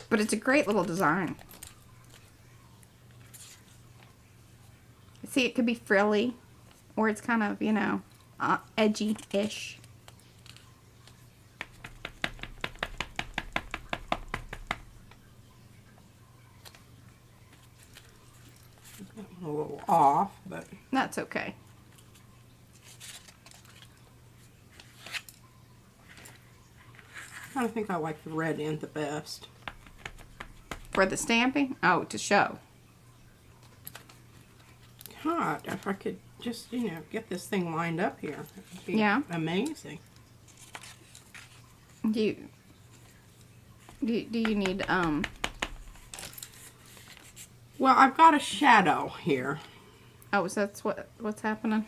But it's a great little design. See, it could be frilly, or it's kind of, you know, edgy-ish. A little off, but That's okay. I think I like the red end the best. For the stamping? Oh, to show. God, if I could just, you know, get this thing lined up here, it'd be amazing. Do you need, Well, I've got a shadow here. oh, so that's what's happening?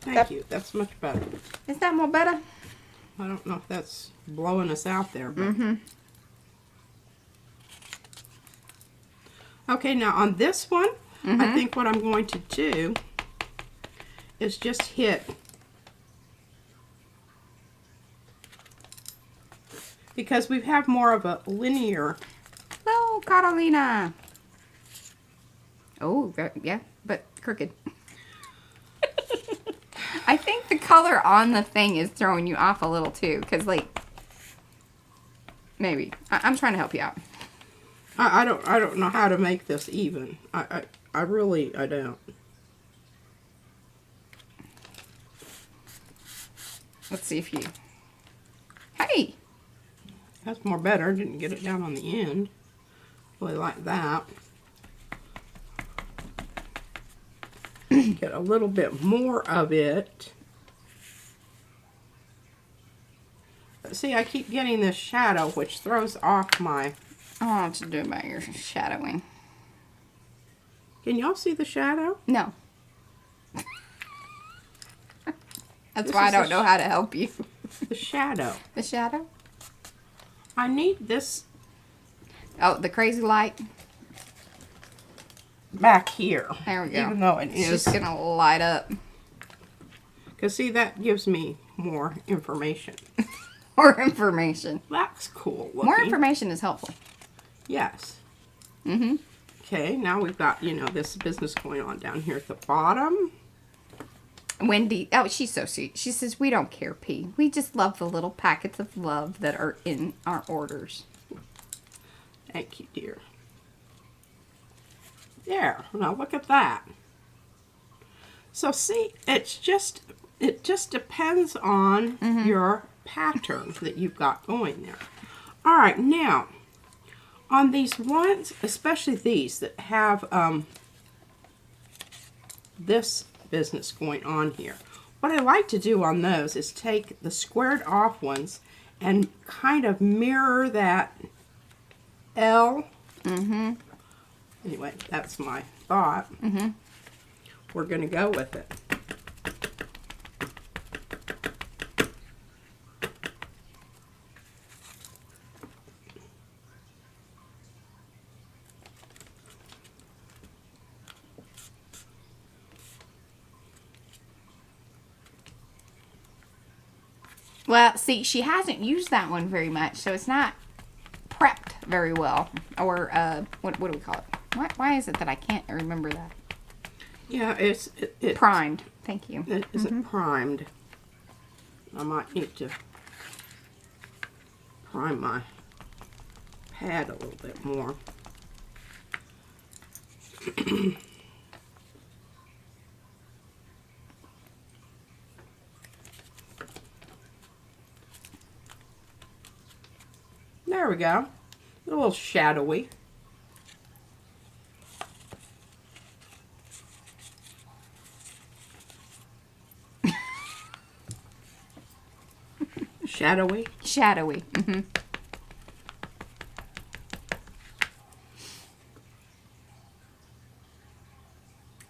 Thank you. That's much better. Is that more better? I don't know if that's blowing us out there, but okay, now on this one, I think what I'm going to do is just hit, because we have more of a linear. Hello, Carolina. Oh, yeah, but crooked. I think the color on the thing is throwing you off a little too, because like, maybe. I'm trying to help you out. I don't know how to make this even. I really don't. Let's see if you. Hey. That's more better. Didn't get it down on the end. Really like that. Get a little bit more of it. But see, I keep getting this shadow, which throws off my... I don't know what to do about your shadowing. Can y'all see the shadow? No. That's why I don't know how to help you. The shadow. The shadow? I need this Oh, the crazy light. back here. There we go. Even though it It's is. just gonna light up. Because see, that gives me more information. More information. That's cool looking. More information is helpful. Yes. Mm-hmm. Okay, now we've got, you know, this business going on down here at the bottom. Wendy, oh, she's so sweet. She says, we don't care, P. We just love the little packets of love that are in our orders. Thank you, dear. There, now look at that. So see, it just depends on your pattern that you've got going there. All right, now, on these ones, especially these that have this business going on here, what I like to do on those is take the squared off ones and kind of mirror that L. Anyway, that's my thought. We're going to go with it. Well, see, she hasn't used that one very much, so it's not prepped very well. Or, what do we call it? Why is it that I can't remember that? Yeah, it's Primed. Thank you. It isn't primed. I might need to prime my pad a little bit more. There we go. A little shadowy. Shadowy? Shadowy. Mm-hmm.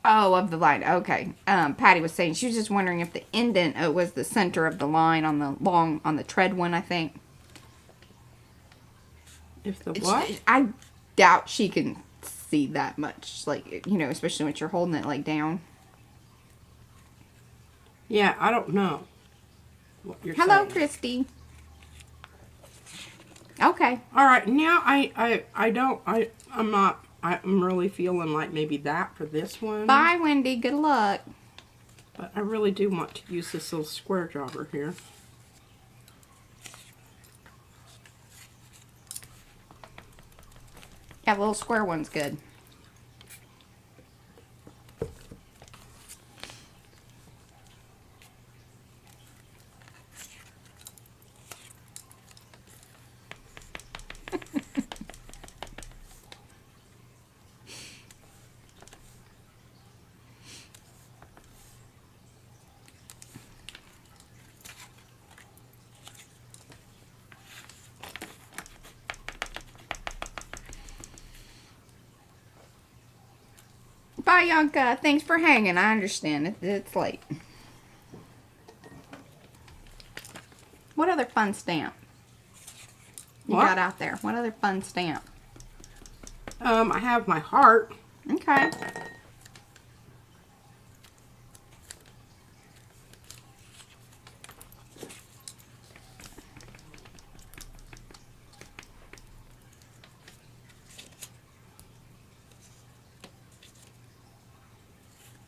Oh, of the line. Okay. Patty was saying she was just wondering if the indent was the center of the line on the tread one, I think. If the what? I doubt she can see that much, like, you know, especially when you're holding it like down. Yeah, I don't know what you're Hello, saying. Christy. Okay. All right, now I'm really feeling like maybe that for this one. Bye, Wendy. Good luck. But I really do want to use this little square jobber here. Yeah, the little square one's good. Bye, Yonka. Thanks for hanging. I understand. It's late. What other fun stamp you got out there? What other fun stamp? I have my heart. Okay.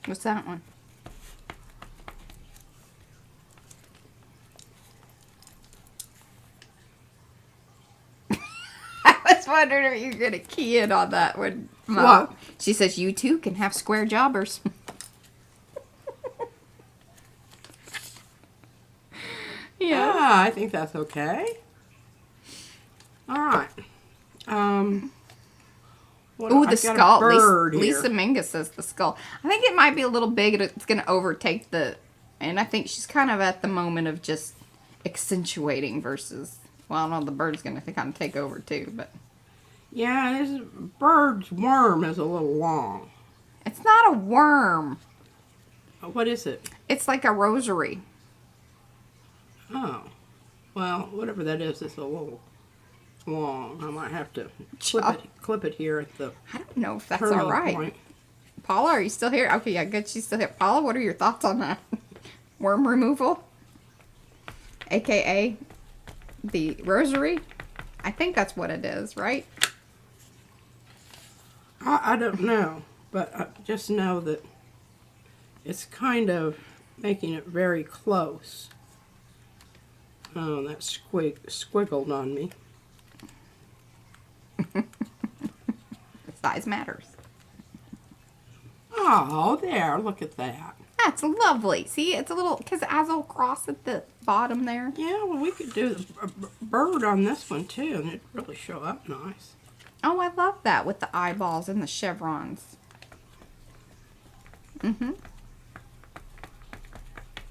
What's that one? I was wondering if you were going to key in on that one, Mom. What? She says you too can have square jobbers. Yeah. Ah, I think that's okay. All right. Ooh, the skull. Bird Lisa here. Mingus says the skull. I think it might be a little big. It's going to overtake the... And I think she's kind of at the moment of just accentuating versus... Well, I don't know, the bird's going to kind of take over too, but... Yeah, this bird's worm is a little long. It's not a worm. What is it? It's like a rosary. Oh. Well, whatever that is, it's a little long. I might have to clip it here at the I don't know if that's turning all right. point. Paula, are you still here? Okay, yeah, good. She's still here. Paula, what are your thoughts on that? Worm removal? AKA the rosary? I think that's what it is, right? I don't know, but I just know that it's kind of making it very close. Oh, that squiggled on me. Size matters. Oh, there, look at that. That's lovely. See, it's a little, because it has a little cross at the bottom there. Yeah, well, we could do a bird on this one, too, and it'd really show up nice. Oh, I love that with the eyeballs and the chevrons. Mm-hmm.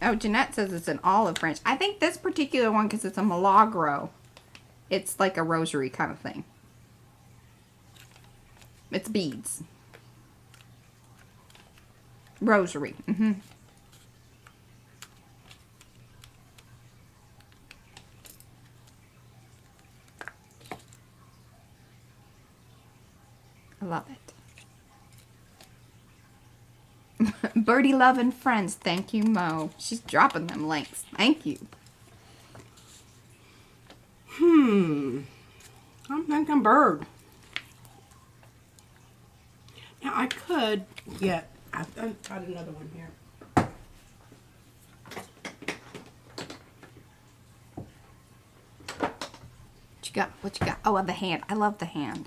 Oh, Jeanette says it's an olive branch. I think this particular one, because it's a milagro, it's like a rosary kind of thing. It's beads. Rosary. Mm-hmm. I love it. Birdie loving friends. Thank you, Mo. She's dropping them links. Thank you. I'm thinking bird. Now, I could get... I've got another one here. Did you got? What you got? Oh, the hand. I love the hand.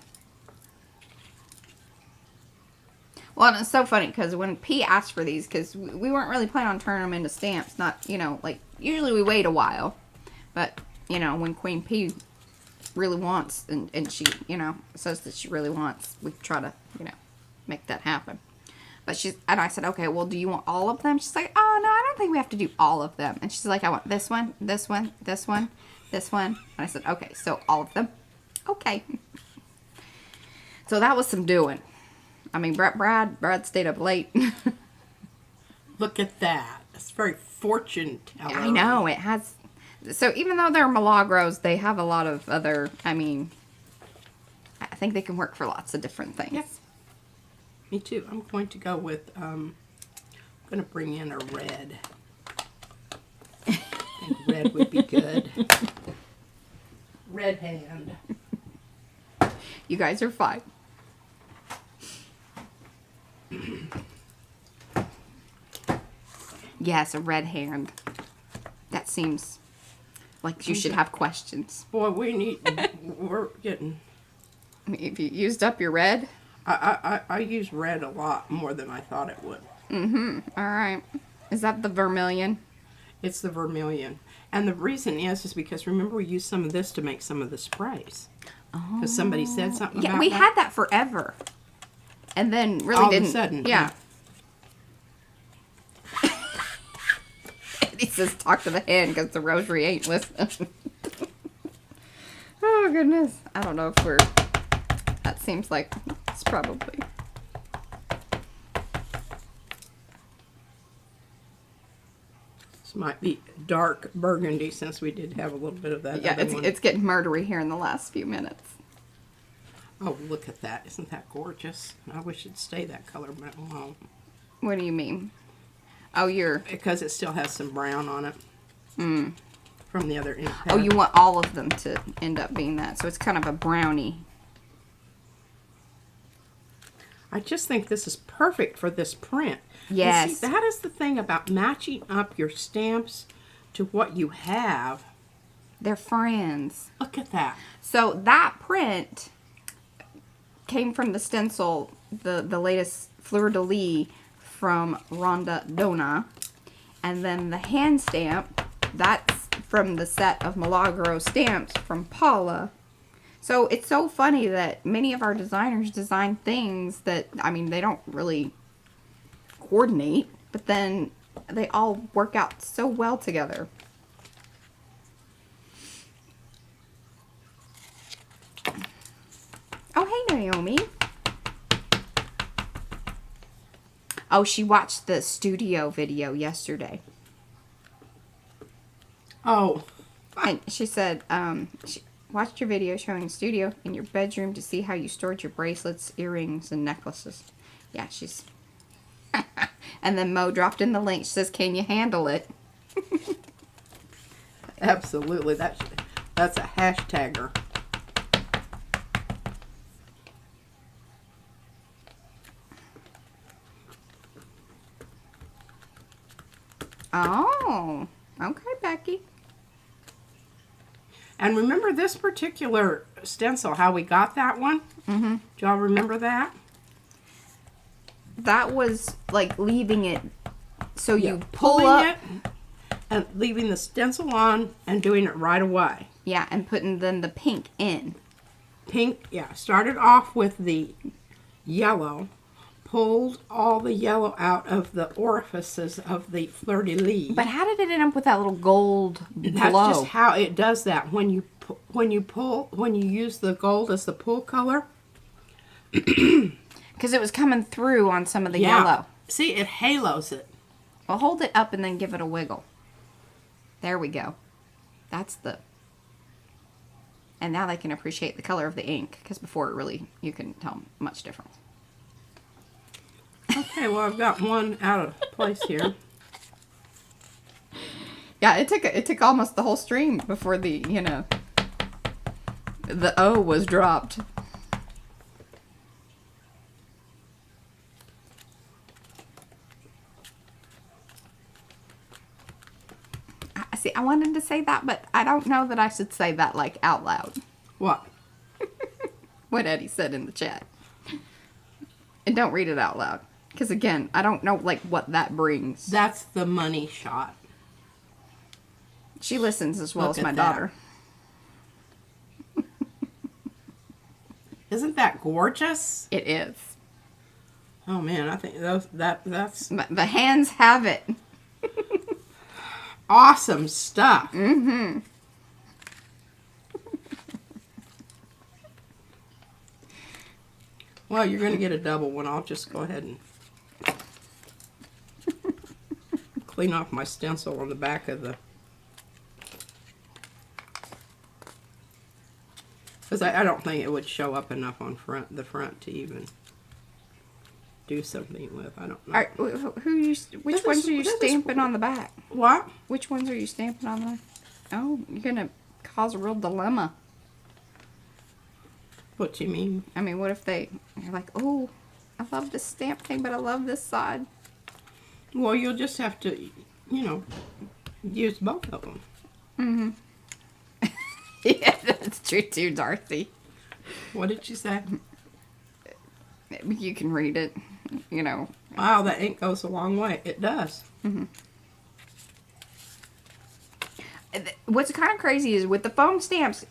Well, and it's so funny because when P asked for these, because we weren't really planning on turning them into stamps. Not, you know, like, usually we wait a while. But, you know, when Queen P really wants, and she, you know, says that she really wants, we try to, you know, make that happen. But and I said, okay, well, do you want all of them? She's like, oh, no, I don't think we have to do all of them. And she's like, I want this one, this one, this one, this one. And I said, okay, so all of them. Okay. So that was some doing. I mean, Brad stayed up late. Look at that. It's very fortune teller. I know, it has. So even though they're Milagros, they have a lot of other, I mean, I think they can work for lots of different things. Yep. Me too. I'm going to go with, I'm going to bring in a red. I think red would be good. Red hand. You guys are fine. Yes, a red hand. That seems like you should have questions. Boy, we're getting... If you used up your red? I use red a lot more than I thought it would. Mm-hmm. All right. Is that the vermilion? It's the vermilion. And the reason is because remember we used some of this to make some of the sprays. Oh. Because somebody said something about that. Yeah, we had that forever. And then really all didn't. All of a sudden. Yeah. He says, talk to the hand because the rosary ain't listening. Oh, goodness. I don't know if we're... That seems like it's probably... This might be dark burgundy since we did have a little bit of that. Yeah, it's getting murdery here in the last few minutes. Oh, look at that. Isn't that gorgeous? I wish it'd stay that color, but it won't. What do you mean? Oh, because it still has some brown on it. From the other ink pad. Oh, you want all of them to end up being that. So it's kind of a brownie. I just think this is perfect for this print. Yes. And see, that is the thing about matching up your stamps to what you have. They're friends. Look at that. So that print came from the stencil, the latest Fleur de Lis from Rhonda Dona. And then the hand stamp, that's from the set of Milagro stamps from Paula. So it's so funny that many of our designers design things that, I mean, they don't really coordinate, but then they all work out so well together. Oh, hey, Naomi. Oh, she watched the studio video yesterday. Oh. And she said, she watched your video showing studio in your bedroom to see how you stored your bracelets, earrings, and necklaces. Yeah, she's... And then Mo dropped in the link. She says, can you handle it? Absolutely. That's a hashtagger. Oh, okay, Becky. And remember this particular stencil, how we got that one? Mm-hmm. Do y'all remember that? That was like leaving it so you pull pulling up. it and leaving the stencil on and doing it right away. Yeah, and putting then the pink in. Pink, yeah. Started off with the yellow. Pulled all the yellow out of the orifices of the Fleur de Lis. But how did it end up with that little gold glow? That's just how it does that. When you use the gold as the pull color. Because it was coming through on some of the yellow. See, it halos it. Well, hold it up and then give it a wiggle. There we go. That's the... And now they can appreciate the color of the ink. Because before it really, you couldn't tell much difference. Okay, well, I've got one out of place here. Yeah, it took almost the whole stream before the O was dropped. See, I wanted to say that, but I don't know that I should say that like out loud. What? What Eddie said in the chat. And don't read it out loud. Because again, I don't know like what that brings. That's the money shot. She listens as well Look as my at that. daughter. Isn't that gorgeous? It is. Oh man, I think that's The hands have it. awesome stuff. Mm-hmm. Well, you're going to get a double one. I'll just go ahead and clean off my stencil on the back of the... Because I don't think it would show up enough on the front to even do something with. I don't know. All right, which ones are you stamping on the back? What? Which ones are you stamping on the... Oh, you're going to cause a real dilemma. What do you mean? I mean, what if you're like, oh, I love this stamp thing, but I love this side. Well, you'll just have to, you know, use both of them. Mm-hmm. Yeah, that's true too, Dorothy. What did you say? You can read it, you know. Wow, that ink goes a long way. It does. Mm-hmm. What's kind of crazy is with the foam stamps,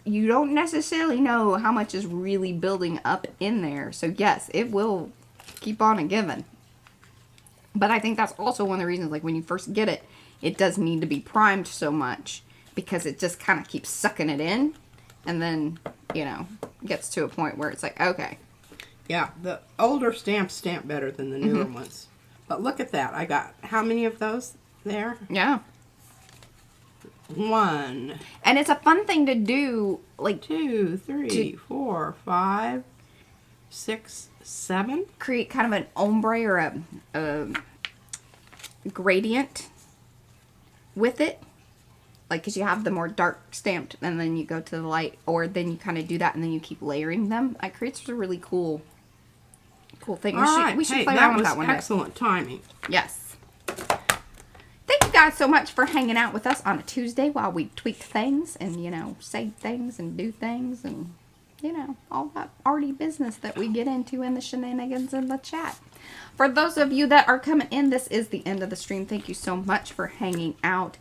you don't necessarily know how much is really building up in there. So yes, it will keep on and giving. But I think that's also one of the reasons, like when you first get it, it does need to be primed so much because it just kind of keeps sucking it in. And then, you know, gets to a point where it's like, okay. Yeah, the older stamps stamp better than the newer ones. But look at that. I got how many of those there? Yeah. 1. And it's a fun thing to do, like 2, 3, 4, 5, 6, 7. create kind of an ombre or a gradient with it. Like, because you have the more dark stamped and then you go to the light, or then you kind of do that and then you keep layering them. It creates a really cool thing. We should play around with that one day. Excellent timing. Yes. Thank you guys so much for hanging out with us on a Tuesday while we tweak things and, you know, say things and do things and, you know, all that arty business that we get into in the shenanigans in the chat. For those of you that are coming in, this is the end of the stream. Thank you so much for hanging out.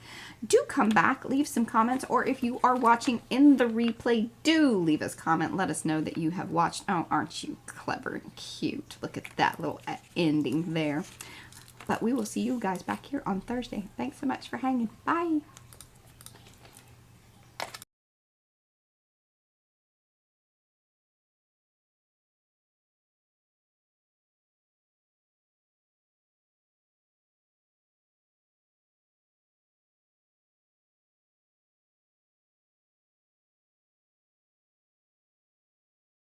Do come back, leave some comments, or if you are watching in the replay, do leave us a comment. Let us know that you have watched. Oh, aren't you clever and cute? Look at that little ending there. But we will see you guys back here on Thursday. Thanks so much for hanging. Bye.